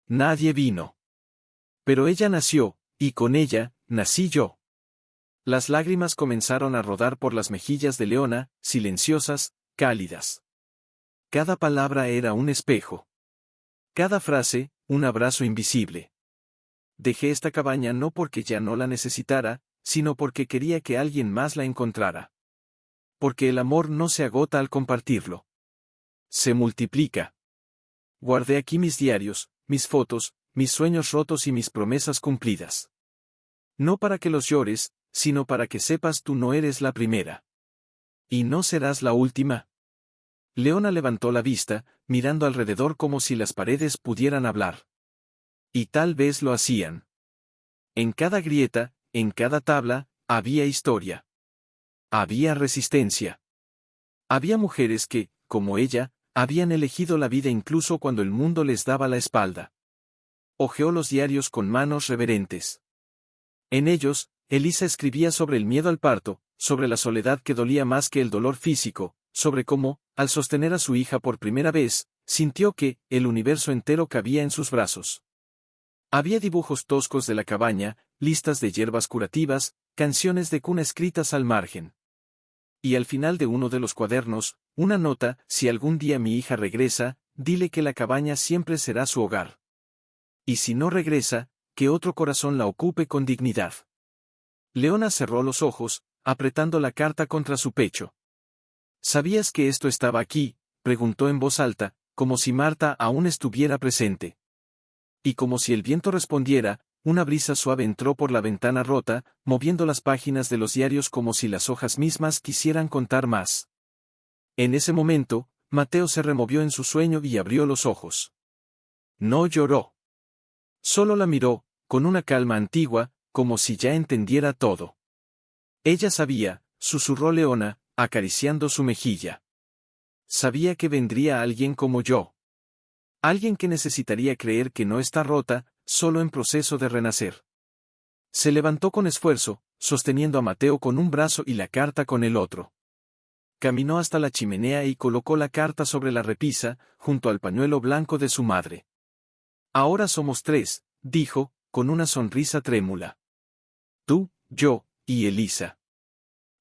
S1: Nadie vino. Pero ella nació, y con ella, nací yo. Las lágrimas comenzaron a rodar por las mejillas de Leona, silenciosas, cálidas. Cada palabra era un espejo. Cada frase, un abrazo invisible. Dejé esta cabaña no porque ya no la necesitara, sino porque quería que alguien más la encontrara. Porque el amor no se agota al compartirlo. Se multiplica. Guardé aquí mis diarios, mis fotos, mis sueños rotos y mis promesas cumplidas. No para que los llores, sino para que sepas tú no eres la primera. Y no serás la última. Leona levantó la vista, mirando alrededor como si las paredes pudieran hablar. Y tal vez lo hacían. En cada grieta, en cada tabla, había historia. Había resistencia. Había mujeres que, como ella, habían elegido la vida incluso cuando el mundo les daba la espalda. Hojeó los diarios con manos reverentes. En ellos, Elisa escribía sobre el miedo al parto, sobre la soledad que dolía más que el dolor físico, sobre cómo, al sostener a su hija por primera vez, sintió que el universo entero cabía en sus brazos. Había dibujos toscos de la cabaña, listas de hierbas curativas, canciones de cuna escritas al margen. Y al final de uno de los cuadernos, una nota: si algún día mi hija regresa, dile que la cabaña siempre será su hogar. Y si no regresa, que otro corazón la ocupe con dignidad. Leona cerró los ojos, apretando la carta contra su pecho. ¿Sabías que esto estaba aquí?, preguntó en voz alta, como si Marta aún estuviera presente. Y como si el viento respondiera, una brisa suave entró por la ventana rota, moviendo las páginas de los diarios como si las hojas mismas quisieran contar más. En ese momento, Mateo se removió en su sueño y abrió los ojos. No lloró. Solo la miró, con una calma antigua, como si ya entendiera todo. Ella sabía, susurró Leona, acariciando su mejilla. Sabía que vendría alguien como yo. Alguien que necesitaría creer que no está rota, solo en proceso de renacer. Se levantó con esfuerzo, sosteniendo a Mateo con un brazo y la carta con el otro. Caminó hasta la chimenea y colocó la carta sobre la repisa, junto al pañuelo blanco de su madre. Ahora somos tres, dijo, con una sonrisa trémula. Tú, yo, y Elisa.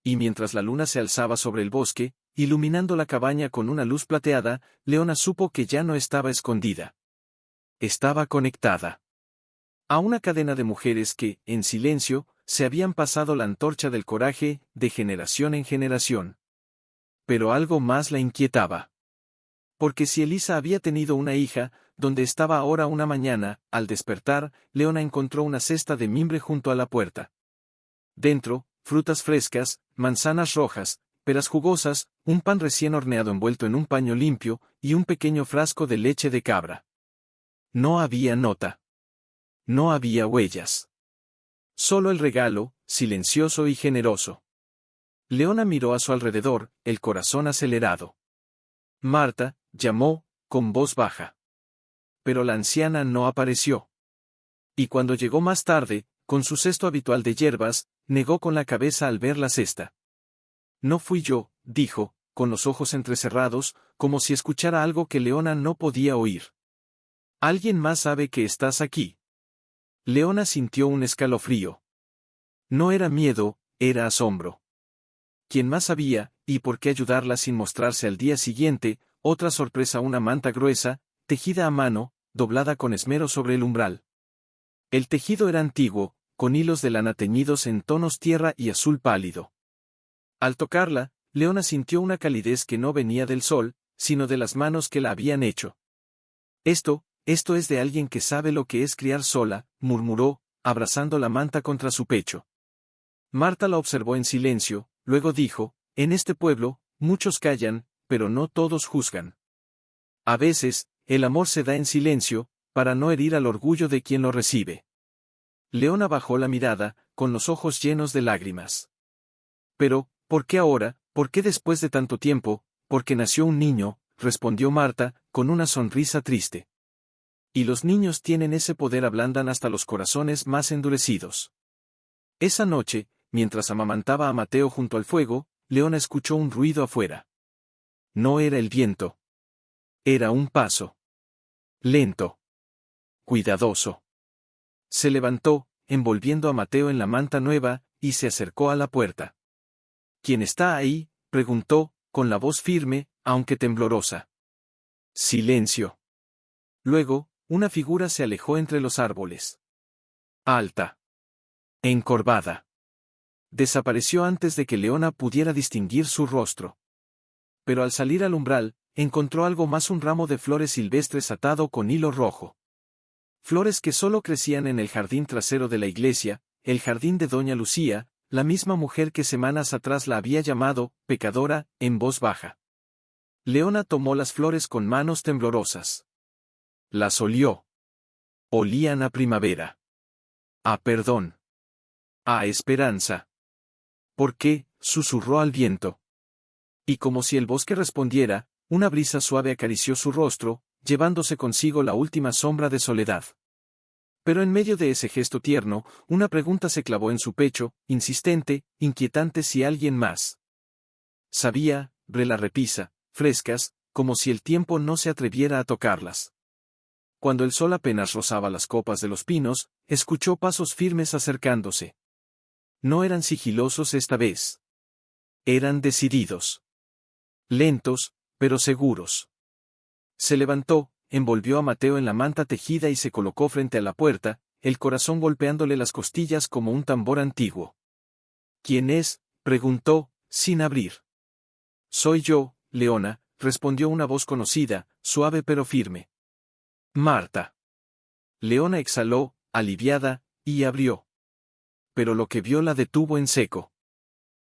S1: Y mientras la luna se alzaba sobre el bosque, iluminando la cabaña con una luz plateada, Leona supo que ya no estaba escondida. Estaba conectada a una cadena de mujeres que, en silencio, se habían pasado la antorcha del coraje, de generación en generación. Pero algo más la inquietaba. Porque si Elisa había tenido una hija, donde estaba ahora una mañana, al despertar, Leona encontró una cesta de mimbre junto a la puerta. Dentro, frutas frescas, manzanas rojas, peras jugosas, un pan recién horneado envuelto en un paño limpio, y un pequeño frasco de leche de cabra. No había nota. No había huellas. Solo el regalo, silencioso y generoso. Leona miró a su alrededor, el corazón acelerado. Marta, llamó, con voz baja. Pero la anciana no apareció. Y cuando llegó más tarde, con su cesto habitual de hierbas, negó con la cabeza al ver la cesta. No fui yo, dijo, con los ojos entrecerrados, como si escuchara algo que Leona no podía oír. ¿Alguien más sabe que estás aquí? Leona sintió un escalofrío. No era miedo, era asombro. ¿Quién más sabía, y por qué ayudarla sin mostrarse al día siguiente? Otra sorpresa: una manta gruesa, tejida a mano, doblada con esmero sobre el umbral. El tejido era antiguo, con hilos de lana teñidos en tonos tierra y azul pálido. Al tocarla, Leona sintió una calidez que no venía del sol, sino de las manos que la habían hecho. Esto es de alguien que sabe lo que es criar sola, murmuró, abrazando la manta contra su pecho. Marta la observó en silencio, luego dijo: en este pueblo, muchos callan, pero no todos juzgan. A veces, el amor se da en silencio, para no herir al orgullo de quien lo recibe. Leona bajó la mirada, con los ojos llenos de lágrimas. Pero, ¿por qué ahora? ¿Por qué después de tanto tiempo? Porque nació un niño, respondió Marta, con una sonrisa triste. Y los niños tienen ese poder, ablandan hasta los corazones más endurecidos. Esa noche, mientras amamantaba a Mateo junto al fuego, Leona escuchó un ruido afuera. No era el viento. Era un paso. Lento. Cuidadoso. Se levantó, envolviendo a Mateo en la manta nueva, y se acercó a la puerta. ¿Quién está ahí?, preguntó, con la voz firme, aunque temblorosa. Silencio. Luego, una figura se alejó entre los árboles. Alta. Encorvada. Desapareció antes de que Leona pudiera distinguir su rostro. Pero al salir al umbral, encontró algo más: un ramo de flores silvestres atado con hilo rojo. Flores que solo crecían en el jardín trasero de la iglesia, el jardín de Doña Lucía, la misma mujer que semanas atrás la había llamado pecadora, en voz baja. Leona tomó las flores con manos temblorosas. Las olió. Olían a primavera. A perdón. A esperanza. ¿Por qué?, susurró al viento. Y como si el bosque respondiera, una brisa suave acarició su rostro, llevándose consigo la última sombra de soledad. Pero en medio de ese gesto tierno, una pregunta se clavó en su pecho, insistente, inquietante: si alguien más sabía, la repisa, frescas, como si el tiempo no se atreviera a tocarlas. Cuando el sol apenas rozaba las copas de los pinos, escuchó pasos firmes acercándose. No eran sigilosos esta vez. Eran decididos. Lentos, pero seguros. Se levantó, envolvió a Mateo en la manta tejida y se colocó frente a la puerta, el corazón golpeándole las costillas como un tambor antiguo. ¿Quién es?, preguntó, sin abrir. Soy yo, Leona, respondió una voz conocida, suave pero firme. Marta. Leona exhaló, aliviada, y abrió. Pero lo que vio la detuvo en seco.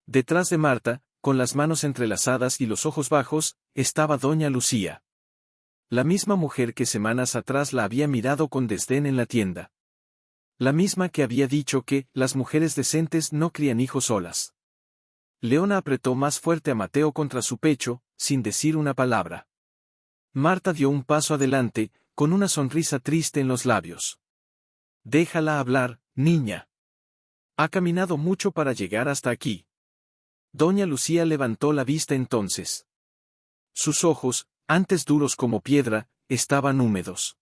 S1: Detrás de Marta, con las manos entrelazadas y los ojos bajos, estaba Doña Lucía. La misma mujer que semanas atrás la había mirado con desdén en la tienda. La misma que había dicho que las mujeres decentes no crían hijos solas. Leona apretó más fuerte a Mateo contra su pecho, sin decir una palabra. Marta dio un paso adelante, con una sonrisa triste en los labios. Déjala hablar, niña. Ha caminado mucho para llegar hasta aquí. Doña Lucía levantó la vista entonces. Sus ojos, antes duros como piedra, estaban húmedos.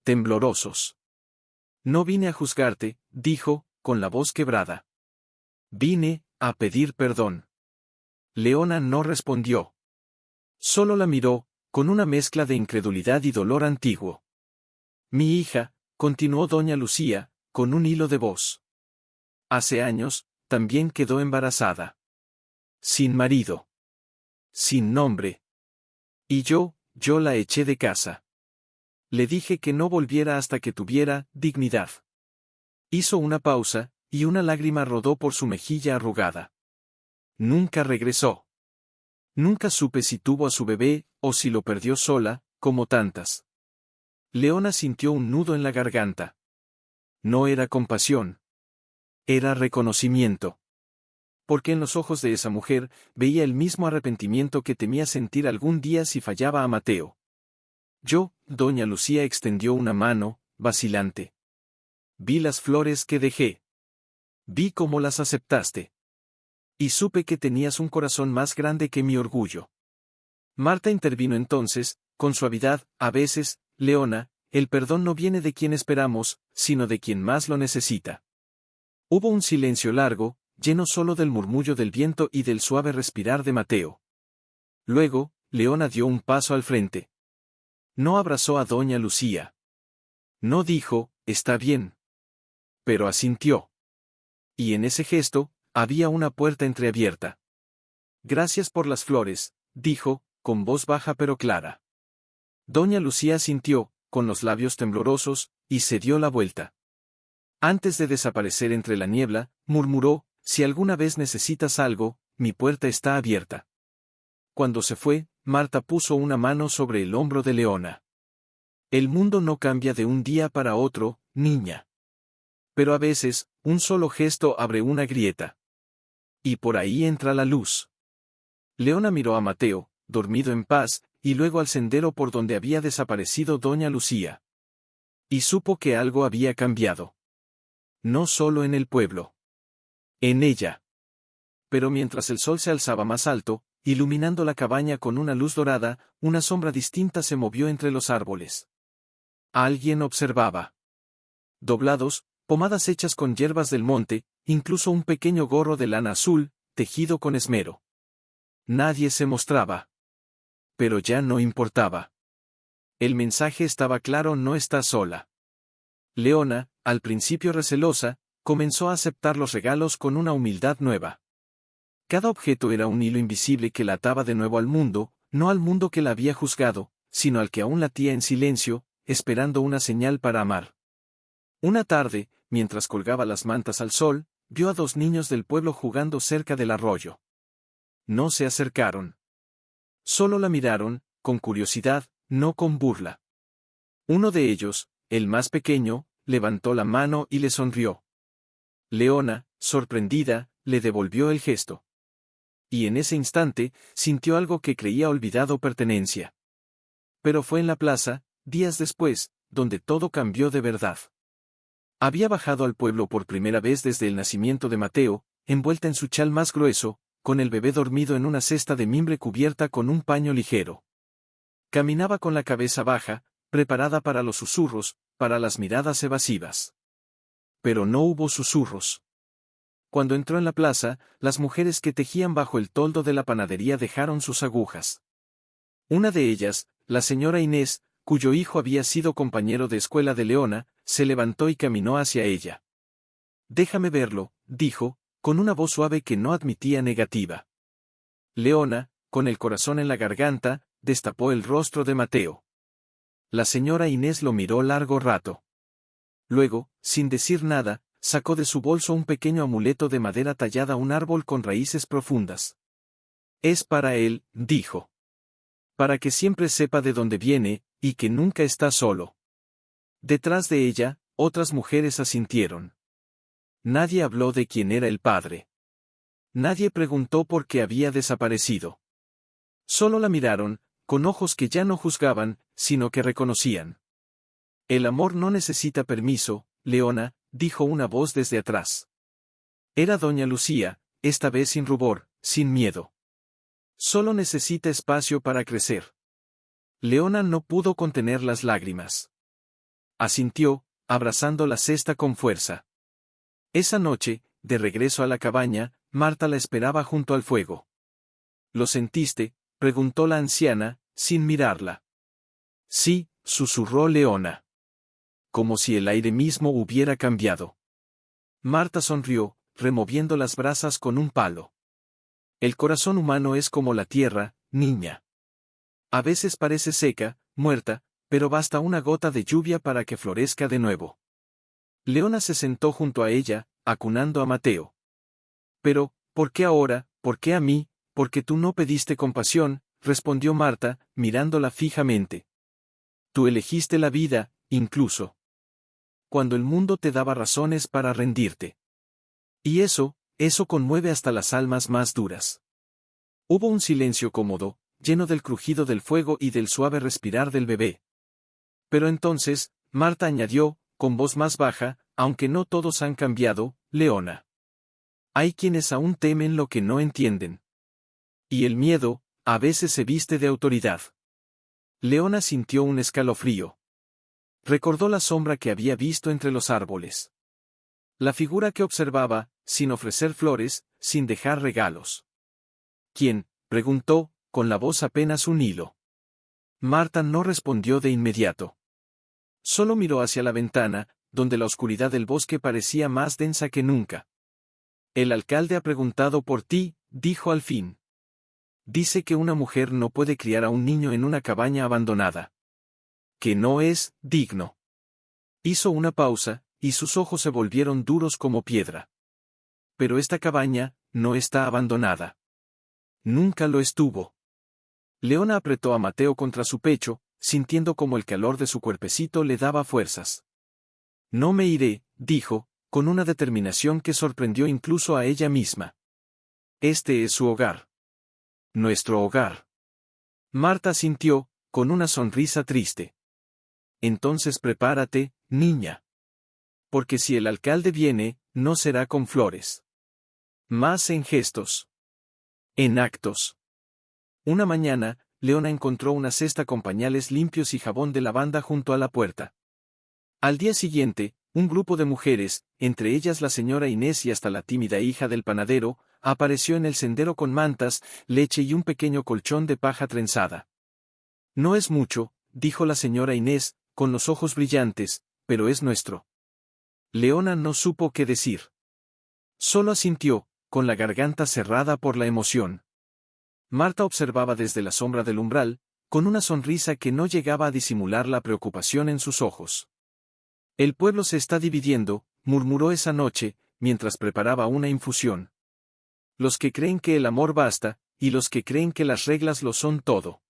S1: Temblorosos. No vine a juzgarte, dijo, con la voz quebrada. Vine a pedir perdón. Leona no respondió. Solo la miró, con una mezcla de incredulidad y dolor antiguo. Mi hija, continuó Doña Lucía, con un hilo de voz. Hace años, también quedó embarazada. Sin marido. Sin nombre. Y yo la eché de casa. Le dije que no volviera hasta que tuviera dignidad. Hizo una pausa, y una lágrima rodó por su mejilla arrugada. Nunca regresó. Nunca supe si tuvo a su bebé, o si lo perdió sola, como tantas. Leona sintió un nudo en la garganta. No era compasión. Era reconocimiento. Porque en los ojos de esa mujer, veía el mismo arrepentimiento que temía sentir algún día si fallaba a Mateo. Doña Lucía extendió una mano, vacilante. Vi las flores que dejé. Vi cómo las aceptaste. Y supe que tenías un corazón más grande que mi orgullo. Marta intervino entonces, con suavidad: a veces, Leona, el perdón no viene de quien esperamos, sino de quien más lo necesita. Hubo un silencio largo, lleno solo del murmullo del viento y del suave respirar de Mateo. Luego, Leona dio un paso al frente. No abrazó a Doña Lucía. No dijo, está bien. Pero asintió. Y en ese gesto, había una puerta entreabierta. Gracias por las flores, dijo, con voz baja pero clara. Doña Lucía asintió, con los labios temblorosos, y se dio la vuelta. Antes de desaparecer entre la niebla, murmuró: si alguna vez necesitas algo, mi puerta está abierta. Cuando se fue, Marta puso una mano sobre el hombro de Leona. El mundo no cambia de un día para otro, niña. Pero a veces, un solo gesto abre una grieta. Y por ahí entra la luz. Leona miró a Mateo, dormido en paz, y luego al sendero por donde había desaparecido Doña Lucía. Y supo que algo había cambiado. No solo en el pueblo. En ella. Pero mientras el sol se alzaba más alto, iluminando la cabaña con una luz dorada, una sombra distinta se movió entre los árboles. Alguien observaba. Doblados, pomadas hechas con hierbas del monte, incluso un pequeño gorro de lana azul, tejido con esmero. Nadie se mostraba. Pero ya no importaba. El mensaje estaba claro: no estás sola. Leona, al principio recelosa, comenzó a aceptar los regalos con una humildad nueva. Cada objeto era un hilo invisible que la ataba de nuevo al mundo, no al mundo que la había juzgado, sino al que aún latía en silencio, esperando una señal para amar. Una tarde, mientras colgaba las mantas al sol, vio a dos niños del pueblo jugando cerca del arroyo. No se acercaron. Solo la miraron, con curiosidad, no con burla. Uno de ellos, el más pequeño, levantó la mano y le sonrió. Leona, sorprendida, le devolvió el gesto. Y en ese instante, sintió algo que creía olvidado: pertenencia. Pero fue en la plaza, días después, donde todo cambió de verdad. Había bajado al pueblo por primera vez desde el nacimiento de Mateo, envuelta en su chal más grueso, con el bebé dormido en una cesta de mimbre cubierta con un paño ligero. Caminaba con la cabeza baja, preparada para los susurros, para las miradas evasivas. Pero no hubo susurros. Cuando entró en la plaza, las mujeres que tejían bajo el toldo de la panadería dejaron sus agujas. Una de ellas, la señora Inés, cuyo hijo había sido compañero de escuela de Leona, se levantó y caminó hacia ella. «Déjame verlo», dijo, con una voz suave que no admitía negativa. Leona, con el corazón en la garganta, destapó el rostro de Mateo. La señora Inés lo miró largo rato. Luego, sin decir nada, sacó de su bolso un pequeño amuleto de madera tallada a un árbol con raíces profundas. «Es para él», dijo. «Para que siempre sepa de dónde viene, y que nunca está solo». Detrás de ella, otras mujeres asintieron. Nadie habló de quién era el padre. Nadie preguntó por qué había desaparecido. Solo la miraron, con ojos que ya no juzgaban, sino que reconocían. «El amor no necesita permiso, Leona», dijo una voz desde atrás. Era doña Lucía, esta vez sin rubor, sin miedo. «Solo necesita espacio para crecer». Leona no pudo contener las lágrimas. Asintió, abrazando la cesta con fuerza. Esa noche, de regreso a la cabaña, Marta la esperaba junto al fuego. «¿Lo sentiste?», preguntó la anciana, sin mirarla. «Sí», susurró Leona. Como si el aire mismo hubiera cambiado. Marta sonrió, removiendo las brasas con un palo. «El corazón humano es como la tierra, niña. A veces parece seca, muerta, pero basta una gota de lluvia para que florezca de nuevo». Leona se sentó junto a ella, acunando a Mateo. «Pero, ¿por qué ahora? ¿Por qué a mí? Porque tú no pediste compasión», respondió Marta, mirándola fijamente. «Tú elegiste la vida, incluso cuando el mundo te daba razones para rendirte. Y eso conmueve hasta las almas más duras». Hubo un silencio cómodo, lleno del crujido del fuego y del suave respirar del bebé. Pero entonces, Marta añadió, con voz más baja: «Aunque no todos han cambiado, Leona. Hay quienes aún temen lo que no entienden. Y el miedo, a veces se viste de autoridad». Leona sintió un escalofrío. Recordó la sombra que había visto entre los árboles. La figura que observaba, sin ofrecer flores, sin dejar regalos. «¿Quién?», preguntó, con la voz apenas un hilo. Marta no respondió de inmediato. Solo miró hacia la ventana, donde la oscuridad del bosque parecía más densa que nunca. «El alcalde ha preguntado por ti», dijo al fin. «Dice que una mujer no puede criar a un niño en una cabaña abandonada. Que no es digno». Hizo una pausa, y sus ojos se volvieron duros como piedra. «Pero esta cabaña no está abandonada. Nunca lo estuvo». Leona apretó a Mateo contra su pecho, sintiendo como el calor de su cuerpecito le daba fuerzas. «No me iré», dijo, con una determinación que sorprendió incluso a ella misma. «Este es su hogar. Nuestro hogar». Marta asintió, con una sonrisa triste. «Entonces prepárate, niña. Porque si el alcalde viene, no será con flores. Más en gestos. En actos». Una mañana, Leona encontró una cesta con pañales limpios y jabón de lavanda junto a la puerta. Al día siguiente, un grupo de mujeres, entre ellas la señora Inés y hasta la tímida hija del panadero, apareció en el sendero con mantas, leche y un pequeño colchón de paja trenzada. «No es mucho», dijo la señora Inés, con los ojos brillantes, pero es nuestro. Leona no supo qué decir. Solo asintió, con la garganta cerrada por la emoción. Marta observaba desde la sombra del umbral, con una sonrisa que no llegaba a disimular la preocupación en sus ojos. El pueblo se está dividiendo, murmuró esa noche, mientras preparaba una infusión. Los que creen que el amor basta, y los que creen que las reglas lo son todo.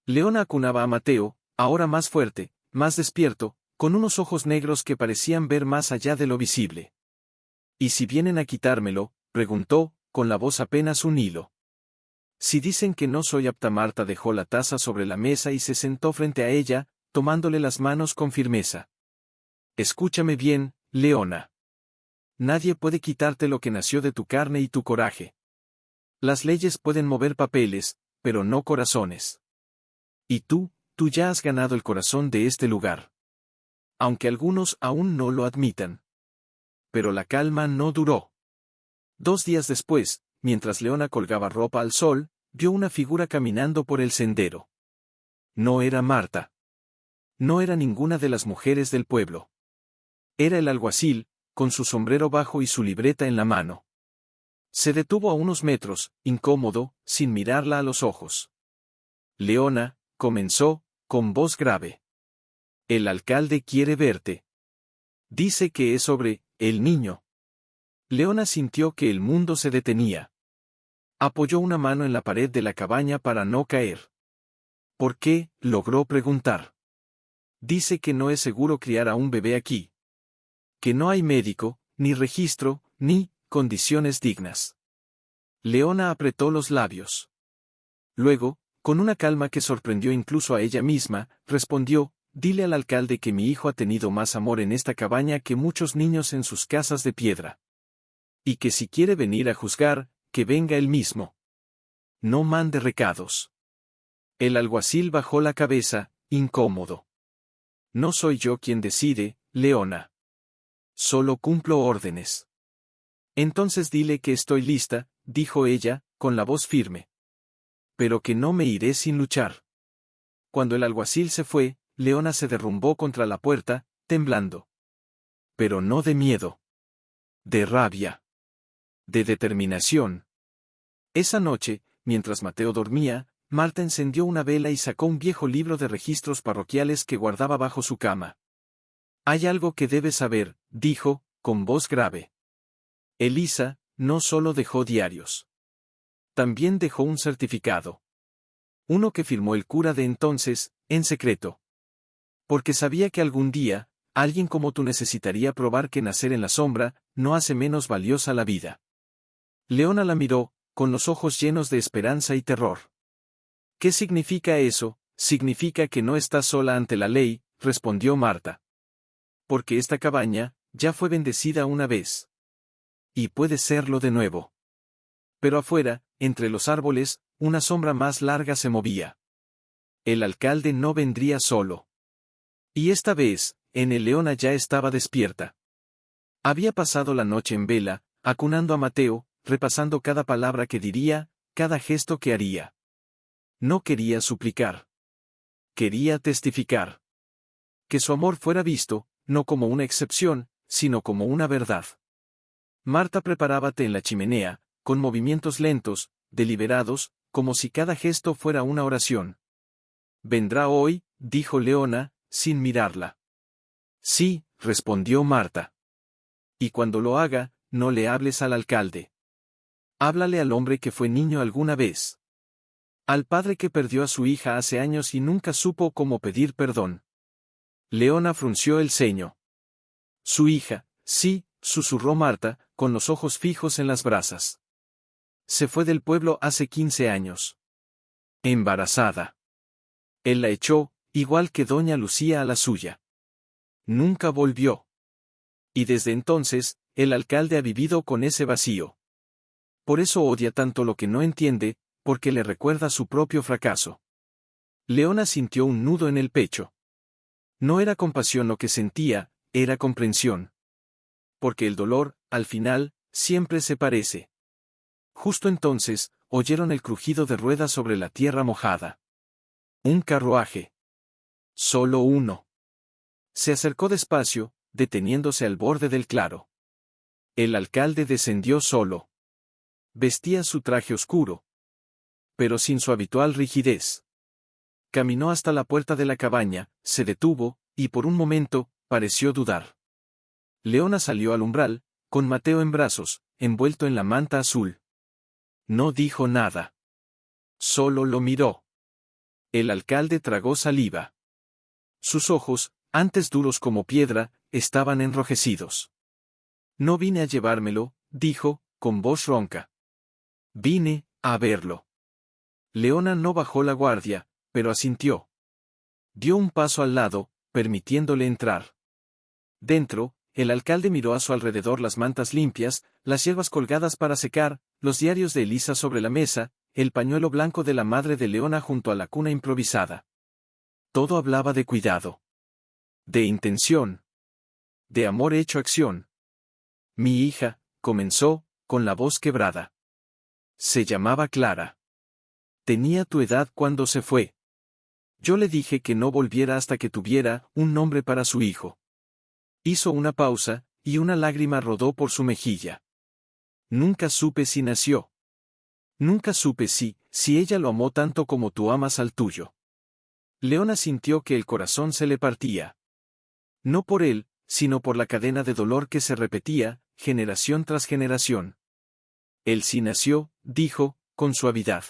S1: Leona acunaba a Mateo, ahora más fuerte, más despierto, con unos ojos negros que parecían ver más allá de lo visible. ¿Y si vienen a quitármelo?, preguntó, con la voz apenas un hilo. Si dicen que no soy apta. Marta dejó la taza sobre la mesa y se sentó frente a ella, tomándole las manos con firmeza. Escúchame bien, Leona. Nadie puede quitarte lo que nació de tu carne y tu coraje. Las leyes pueden mover papeles, pero no corazones. Y tú ya has ganado el corazón de este lugar. Aunque algunos aún no lo admitan. Pero la calma no duró. 2 días después, mientras Leona colgaba ropa al sol, vio una figura caminando por el sendero. No era Marta. No era ninguna de las mujeres del pueblo. Era el alguacil, con su sombrero bajo y su libreta en la mano. Se detuvo a unos metros, incómodo, sin mirarla a los ojos. Leona, comenzó, con voz grave. El alcalde quiere verte. Dice que es sobre el niño. Leona sintió que el mundo se detenía. Apoyó una mano en la pared de la cabaña para no caer. ¿Por qué?, logró preguntar. Dice que no es seguro criar a un bebé aquí. Que no hay médico, ni registro, ni condiciones dignas. Leona apretó los labios. Luego, con una calma que sorprendió incluso a ella misma, respondió, dile al alcalde que mi hijo ha tenido más amor en esta cabaña que muchos niños en sus casas de piedra. Y que si quiere venir a juzgar, que venga él mismo. No mande recados. El alguacil bajó la cabeza, incómodo. No soy yo quien decide, Leona. Solo cumplo órdenes. Entonces dile que estoy lista, dijo ella, con la voz firme. Pero que no me iré sin luchar. Cuando el alguacil se fue, Leona se derrumbó contra la puerta, temblando. Pero no de miedo. De rabia. De determinación. Esa noche, mientras Mateo dormía, Marta encendió una vela y sacó un viejo libro de registros parroquiales que guardaba bajo su cama. Hay algo que debes saber, dijo, con voz grave. Elisa, no solo dejó diarios. También dejó un certificado. Uno que firmó el cura de entonces, en secreto. Porque sabía que algún día, alguien como tú necesitaría probar que nacer en la sombra, no hace menos valiosa la vida. Leona la miró, con los ojos llenos de esperanza y terror. ¿Qué significa eso? Significa que no estás sola ante la ley, respondió Marta. Porque esta cabaña, ya fue bendecida una vez. Y puede serlo de nuevo. Pero afuera, entre los árboles, una sombra más larga se movía. El alcalde no vendría solo. Y esta vez, Leona ya estaba despierta. Había pasado la noche en vela, acunando a Mateo, repasando cada palabra que diría, cada gesto que haría. No quería suplicar. Quería testificar. Que su amor fuera visto, no como una excepción, sino como una verdad. Marta preparaba té en la chimenea, con movimientos lentos, deliberados, como si cada gesto fuera una oración. «Vendrá hoy», dijo Leona, sin mirarla. «Sí», respondió Marta. «Y cuando lo haga, no le hables al alcalde. Háblale al hombre que fue niño alguna vez. Al padre que perdió a su hija hace años y nunca supo cómo pedir perdón». Leona frunció el ceño. «Su hija, sí», susurró Marta, con los ojos fijos en las brasas. Se fue del pueblo hace 15 años. Embarazada. Él la echó, igual que doña Lucía a la suya. Nunca volvió. Y desde entonces, el alcalde ha vivido con ese vacío. Por eso odia tanto lo que no entiende, porque le recuerda su propio fracaso. Leona sintió un nudo en el pecho. No era compasión lo que sentía, era comprensión. Porque el dolor, al final, siempre se parece. Justo entonces, oyeron el crujido de ruedas sobre la tierra mojada. Un carruaje. Solo uno. Se acercó despacio, deteniéndose al borde del claro. El alcalde descendió solo. Vestía su traje oscuro, pero sin su habitual rigidez. Caminó hasta la puerta de la cabaña, se detuvo, y por un momento, pareció dudar. Leona salió al umbral, con Mateo en brazos, envuelto en la manta azul. No dijo nada. Solo lo miró. El alcalde tragó saliva. Sus ojos, antes duros como piedra, estaban enrojecidos. No vine a llevármelo, dijo, con voz ronca. Vine a verlo. Leona no bajó la guardia, pero asintió. Dio un paso al lado, permitiéndole entrar. Dentro, el alcalde miró a su alrededor las mantas limpias, las hierbas colgadas para secar, los diarios de Elisa sobre la mesa, el pañuelo blanco de la madre de Leona junto a la cuna improvisada. Todo hablaba de cuidado. De intención. De amor hecho acción. Mi hija, comenzó, con la voz quebrada. Se llamaba Clara. Tenía tu edad cuando se fue. Yo le dije que no volviera hasta que tuviera un nombre para su hijo. Hizo una pausa, y una lágrima rodó por su mejilla. Nunca supe si nació. Nunca supe si ella lo amó tanto como tú amas al tuyo. Leona sintió que el corazón se le partía. No por él, sino por la cadena de dolor que se repetía, generación tras generación. Él sí nació, dijo, con suavidad.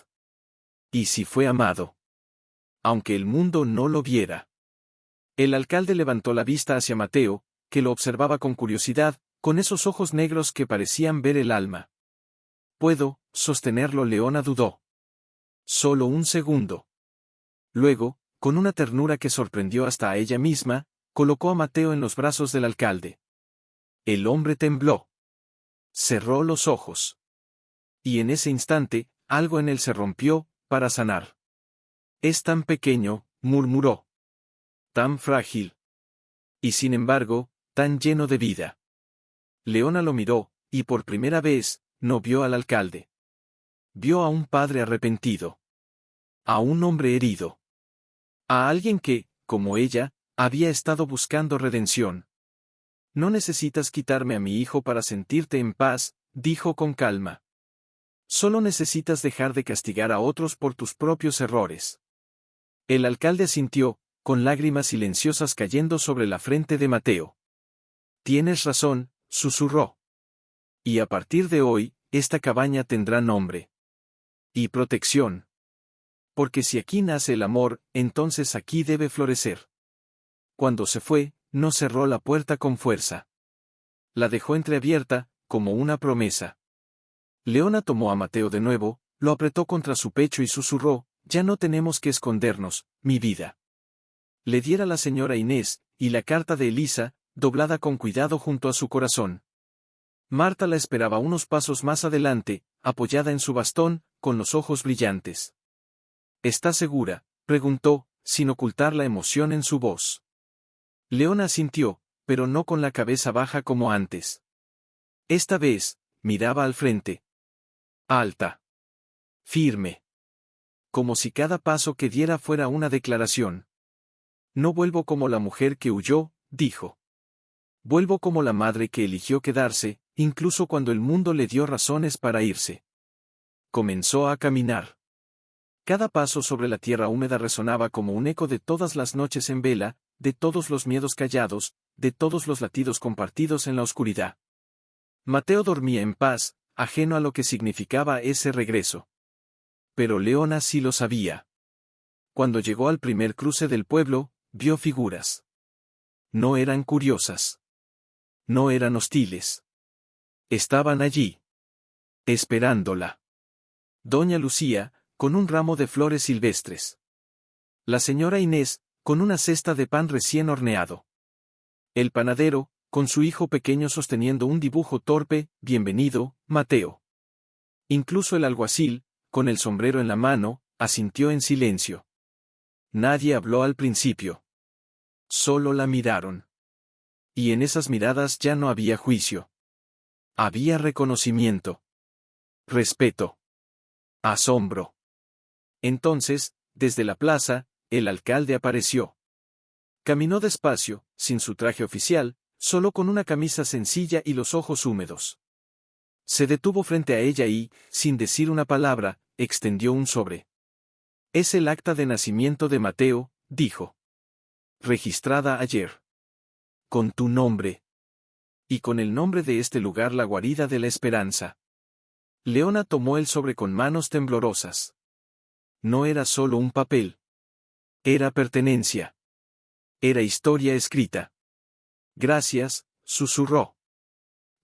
S1: Y si fue amado. Aunque el mundo no lo viera. El alcalde levantó la vista hacia Mateo, que lo observaba con curiosidad, con esos ojos negros que parecían ver el alma. ¿Puedo sostenerlo? Leona dudó. Solo un segundo. Luego, con una ternura que sorprendió hasta a ella misma, colocó a Mateo en los brazos del alcalde. El hombre tembló. Cerró los ojos. Y en ese instante, algo en él se rompió, para sanar. Es tan pequeño, murmuró. Tan frágil. Y sin embargo, tan lleno de vida. Leona lo miró, y por primera vez, no vio al alcalde. Vio a un padre arrepentido. A un hombre herido. A alguien que, como ella, había estado buscando redención. No necesitas quitarme a mi hijo para sentirte en paz, dijo con calma. Solo necesitas dejar de castigar a otros por tus propios errores. El alcalde asintió, con lágrimas silenciosas cayendo sobre la frente de Mateo. Tienes razón, susurró. Y a partir de hoy, esta cabaña tendrá nombre. Y protección. Porque si aquí nace el amor, entonces aquí debe florecer. Cuando se fue, no cerró la puerta con fuerza. La dejó entreabierta, como una promesa. Leona tomó a Mateo de nuevo, lo apretó contra su pecho y susurró, ya no tenemos que escondernos, mi vida. Le diera la señora Inés, y la carta de Elisa, doblada con cuidado junto a su corazón. Marta la esperaba unos pasos más adelante, apoyada en su bastón, con los ojos brillantes. ¿Está segura?, preguntó, sin ocultar la emoción en su voz. Leona asintió, pero no con la cabeza baja como antes. Esta vez, miraba al frente. Alta. Firme. Como si cada paso que diera fuera una declaración. No vuelvo como la mujer que huyó, dijo. Vuelvo como la madre que eligió quedarse, incluso cuando el mundo le dio razones para irse. Comenzó a caminar. Cada paso sobre la tierra húmeda resonaba como un eco de todas las noches en vela, de todos los miedos callados, de todos los latidos compartidos en la oscuridad. Mateo dormía en paz, ajeno a lo que significaba ese regreso. Pero Leona sí lo sabía. Cuando llegó al primer cruce del pueblo, vio figuras. No eran curiosas. No eran hostiles. Estaban allí. Esperándola. Doña Lucía, con un ramo de flores silvestres. La señora Inés, con una cesta de pan recién horneado. El panadero, con su hijo pequeño sosteniendo un dibujo torpe, bienvenido, Mateo. Incluso el alguacil, con el sombrero en la mano, asintió en silencio. Nadie habló al principio. Solo la miraron. Y en esas miradas ya no había juicio. Había reconocimiento. Respeto. Asombro. Entonces, desde la plaza, el alcalde apareció. Caminó despacio, sin su traje oficial, solo con una camisa sencilla y los ojos húmedos. Se detuvo frente a ella y, sin decir una palabra, extendió un sobre. «Es el acta de nacimiento de Mateo», dijo. «Registrada ayer. Con tu nombre. Y con el nombre de este lugar, la guarida de la esperanza». Leona tomó el sobre con manos temblorosas. No era solo un papel. Era pertenencia. Era historia escrita. «Gracias», susurró.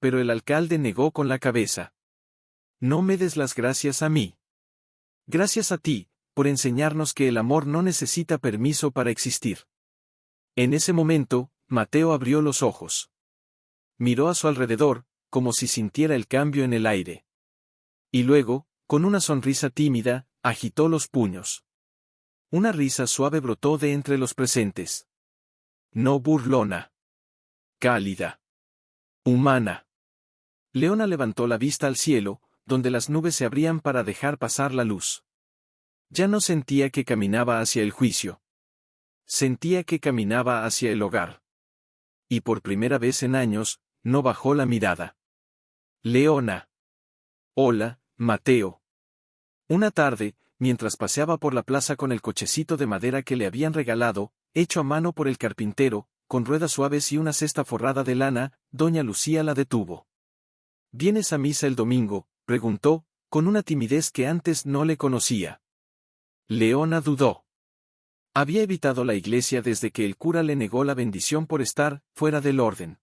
S1: Pero el alcalde negó con la cabeza. «No me des las gracias a mí. Gracias a ti, por enseñarnos que el amor no necesita permiso para existir». En ese momento, Mateo abrió los ojos. Miró a su alrededor, como si sintiera el cambio en el aire. Y luego, con una sonrisa tímida, agitó los puños. Una risa suave brotó de entre los presentes. No burlona. Cálida. Humana. Leona levantó la vista al cielo, donde las nubes se abrían para dejar pasar la luz. Ya no sentía que caminaba hacia el juicio. Sentía que caminaba hacia el hogar. Y por primera vez en años, no bajó la mirada. Leona. Hola, Mateo. Una tarde, mientras paseaba por la plaza con el cochecito de madera que le habían regalado, hecho a mano por el carpintero, con ruedas suaves y una cesta forrada de lana, doña Lucía la detuvo. «¿Vienes a misa el domingo?», preguntó, con una timidez que antes no le conocía. Leona dudó. Había evitado la iglesia desde que el cura le negó la bendición por estar fuera del orden.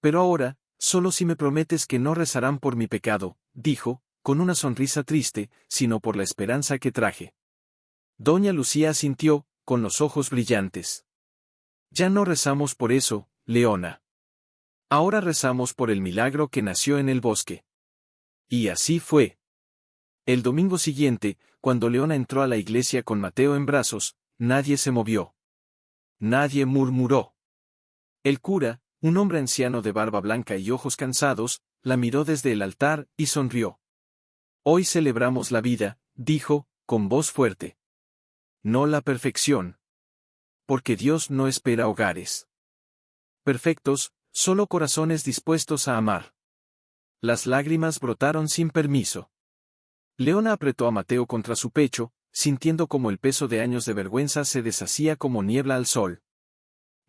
S1: «Pero ahora, solo si me prometes que no rezarán por mi pecado», dijo, con una sonrisa triste, «sino por la esperanza que traje». Doña Lucía asintió, con los ojos brillantes. «Ya no rezamos por eso, Leona. Ahora rezamos por el milagro que nació en el bosque». Y así fue. El domingo siguiente, cuando Leona entró a la iglesia con Mateo en brazos, nadie se movió. Nadie murmuró. El cura, un hombre anciano de barba blanca y ojos cansados, la miró desde el altar y sonrió. «Hoy celebramos la vida», dijo, con voz fuerte. «No la perfección. Porque Dios no espera hogares perfectos, solo corazones dispuestos a amar». Las lágrimas brotaron sin permiso. Leona apretó a Mateo contra su pecho, sintiendo como el peso de años de vergüenza se deshacía como niebla al sol.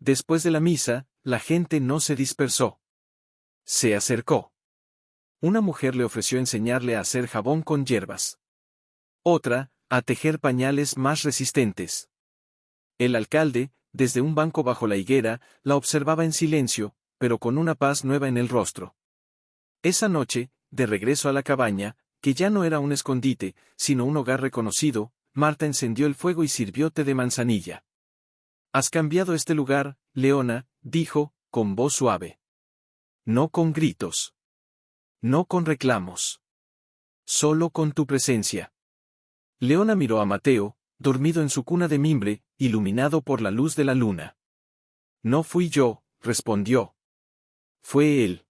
S1: Después de la misa, la gente no se dispersó. Se acercó. Una mujer le ofreció enseñarle a hacer jabón con hierbas. Otra, a tejer pañales más resistentes. El alcalde, desde un banco bajo la higuera, la observaba en silencio, pero con una paz nueva en el rostro. Esa noche, de regreso a la cabaña, que ya no era un escondite, sino un hogar reconocido, Marta encendió el fuego y sirvió té de manzanilla. «Has cambiado este lugar, Leona», dijo, con voz suave. «No con gritos. No con reclamos. Solo con tu presencia». Leona miró a Mateo, dormido en su cuna de mimbre, iluminado por la luz de la luna. «No fui yo», respondió. «Fue él.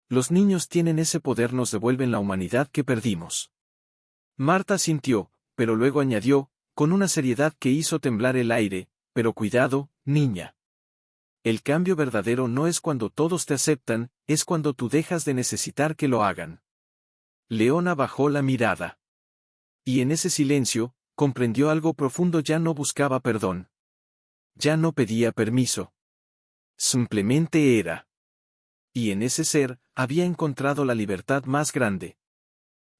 S1: Los niños tienen ese poder, nos devuelven la humanidad que perdimos». Marta sintió, pero luego añadió, con una seriedad que hizo temblar el aire, «pero cuidado, niña. El cambio verdadero no es cuando todos te aceptan, es cuando tú dejas de necesitar que lo hagan». Leona bajó la mirada. Y en ese silencio, comprendió algo profundo. Ya no buscaba perdón. Ya no pedía permiso. Simplemente era. Y en ese ser, había encontrado la libertad más grande.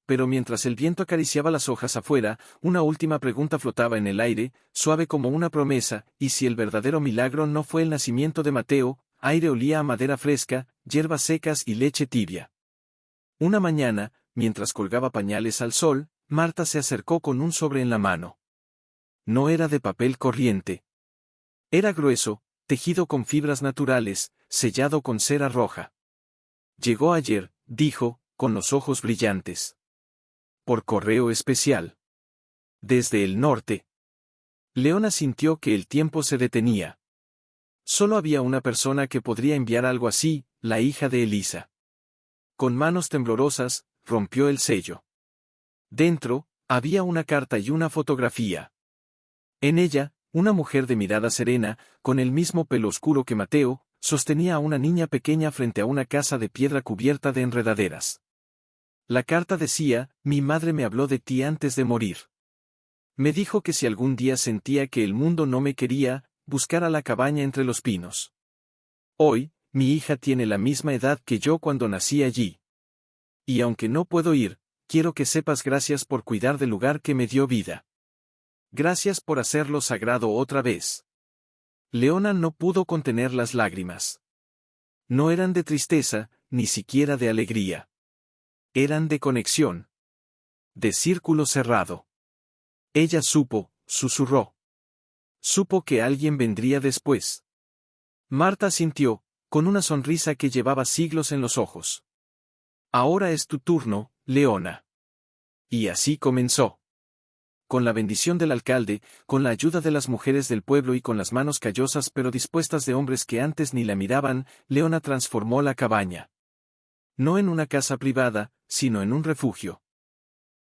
S1: Pero mientras el viento acariciaba las hojas afuera, una última pregunta flotaba en el aire, suave como una promesa: ¿y si el verdadero milagro no fue el nacimiento de Mateo? Aire olía a madera fresca, hierbas secas y leche tibia. Una mañana, mientras colgaba pañales al sol, Marta se acercó con un sobre en la mano. No era de papel corriente. Era grueso, tejido con fibras naturales, sellado con cera roja. «Llegó ayer», dijo, con los ojos brillantes. «Por correo especial. Desde el norte». Leona sintió que el tiempo se detenía. Solo había una persona que podría enviar algo así, la hija de Elisa. Con manos temblorosas, rompió el sello. Dentro, había una carta y una fotografía. En ella, Una mujer de mirada serena, con el mismo pelo oscuro que Mateo, sostenía a una niña pequeña frente a una casa de piedra cubierta de enredaderas. La carta decía: mi madre me habló de ti antes de morir. Me dijo que si algún día sentía que el mundo no me quería, buscara la cabaña entre los pinos. Hoy, mi hija tiene la misma edad que yo cuando nací allí. Y aunque no puedo ir, quiero que sepas gracias por cuidar del lugar que me dio vida. Gracias por hacerlo sagrado otra vez. Leona no pudo contener las lágrimas. No eran de tristeza, ni siquiera de alegría. Eran de conexión. De círculo cerrado. Ella supo, susurró. Supo que alguien vendría después. Marta sintió, con una sonrisa que llevaba siglos en los ojos. Ahora es tu turno, Leona. Y así comenzó. Con la bendición del alcalde, con la ayuda de las mujeres del pueblo y con las manos callosas pero dispuestas de hombres que antes ni la miraban, Leona transformó la cabaña. No en una casa privada, sino en un refugio.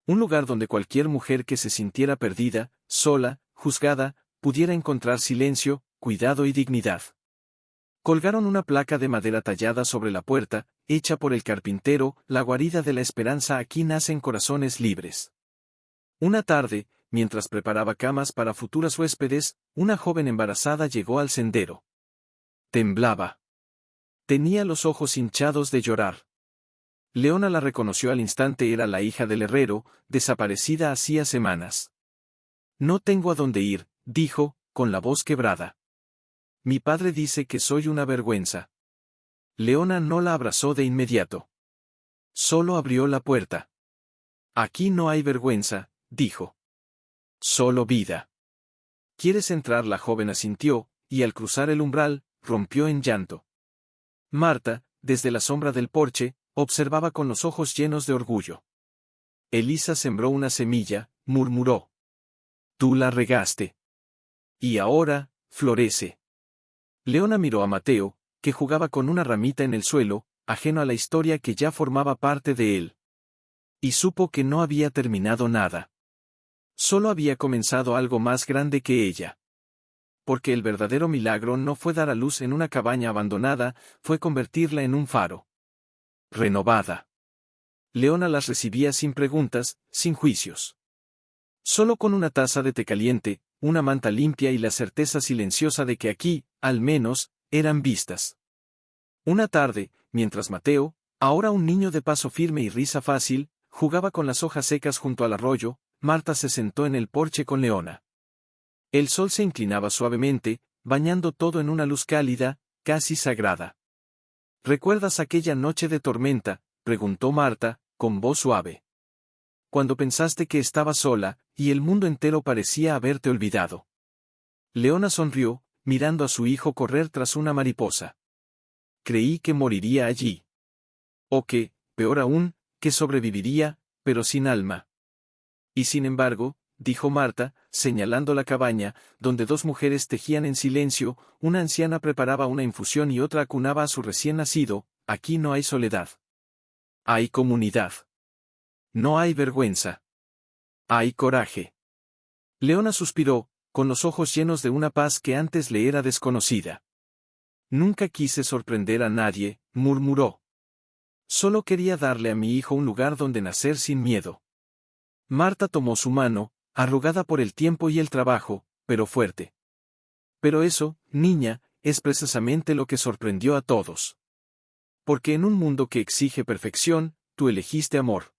S1: Un lugar donde cualquier mujer que se sintiera perdida, sola, juzgada, pudiera encontrar silencio, cuidado y dignidad. Colgaron una placa de madera tallada sobre la puerta, hecha por el carpintero: la guarida de la esperanza, aquí nacen corazones libres. Una tarde, mientras preparaba camas para futuras huéspedes, una joven embarazada llegó al sendero. Temblaba. Tenía los ojos hinchados de llorar. Leona la reconoció al instante: era la hija del herrero, desaparecida hacía semanas. No tengo a dónde ir, dijo, con la voz quebrada. Mi padre dice que soy una vergüenza. Leona no la abrazó de inmediato. Solo abrió la puerta. Aquí no hay vergüenza, dijo. Solo vida. ¿Quieres entrar? La joven asintió, y al cruzar el umbral, rompió en llanto. Marta, desde la sombra del porche, observaba con los ojos llenos de orgullo. Elisa sembró una semilla, murmuró. Tú la regaste. Y ahora, florece. Leona miró a Mateo, que jugaba con una ramita en el suelo, ajeno a la historia que ya formaba parte de él. Y supo que no había terminado nada. Solo había comenzado algo más grande que ella. Porque el verdadero milagro no fue dar a luz en una cabaña abandonada, fue convertirla en un faro. Renovada. Leona las recibía sin preguntas, sin juicios. Solo con una taza de té caliente, una manta limpia y la certeza silenciosa de que aquí, al menos, eran vistas. Una tarde, mientras Mateo, ahora un niño de paso firme y risa fácil, jugaba con las hojas secas junto al arroyo, Marta se sentó en el porche con Leona. El sol se inclinaba suavemente, bañando todo en una luz cálida, casi sagrada. ¿Recuerdas aquella noche de tormenta?, preguntó Marta, con voz suave. Cuando pensaste que estabas sola, y el mundo entero parecía haberte olvidado. Leona sonrió, mirando a su hijo correr tras una mariposa. Creí que moriría allí. O que, peor aún, que sobreviviría, pero sin alma. Y sin embargo, dijo Marta, señalando la cabaña, donde dos mujeres tejían en silencio, una anciana preparaba una infusión y otra acunaba a su recién nacido, aquí no hay soledad. Hay comunidad. No hay vergüenza. Hay coraje. Leona suspiró, con los ojos llenos de una paz que antes le era desconocida. Nunca quise sorprender a nadie, murmuró. Solo quería darle a mi hijo un lugar donde nacer sin miedo. Marta tomó su mano, arrugada por el tiempo y el trabajo, pero fuerte. Pero eso, niña, es precisamente lo que sorprendió a todos. Porque en un mundo que exige perfección, tú elegiste amor.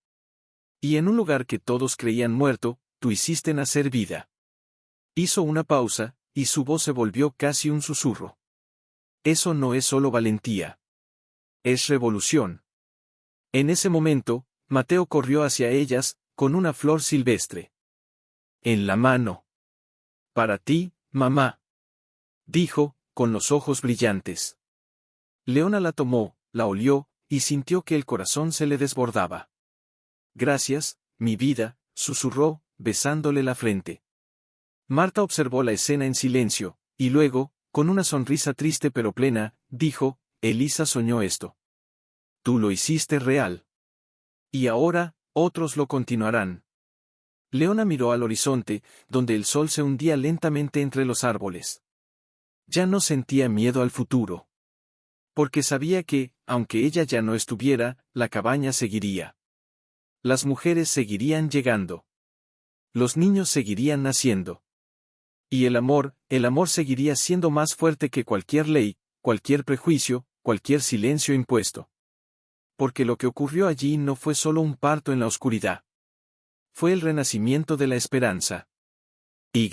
S1: Y en un lugar que todos creían muerto, tú hiciste nacer vida. Hizo una pausa, y su voz se volvió casi un susurro. Eso no es solo valentía. Es revolución. En ese momento, Mateo corrió hacia ellas, con una flor silvestre en la mano. Para ti, mamá, dijo, con los ojos brillantes. Leona la tomó, la olió, y sintió que el corazón se le desbordaba. Gracias, mi vida, susurró, besándole la frente. Marta observó la escena en silencio, y luego, con una sonrisa triste pero plena, dijo, Elisa soñó esto. Tú lo hiciste real. Y ahora, otros lo continuarán. Leona miró al horizonte, donde el sol se hundía lentamente entre los árboles. Ya no sentía miedo al futuro. Porque sabía que, aunque ella ya no estuviera, la cabaña seguiría. Las mujeres seguirían llegando. Los niños seguirían naciendo. Y el amor seguiría siendo más fuerte que cualquier ley, cualquier prejuicio, cualquier silencio impuesto. Porque lo que ocurrió allí no fue solo un parto en la oscuridad. Fue el renacimiento de la esperanza. Y.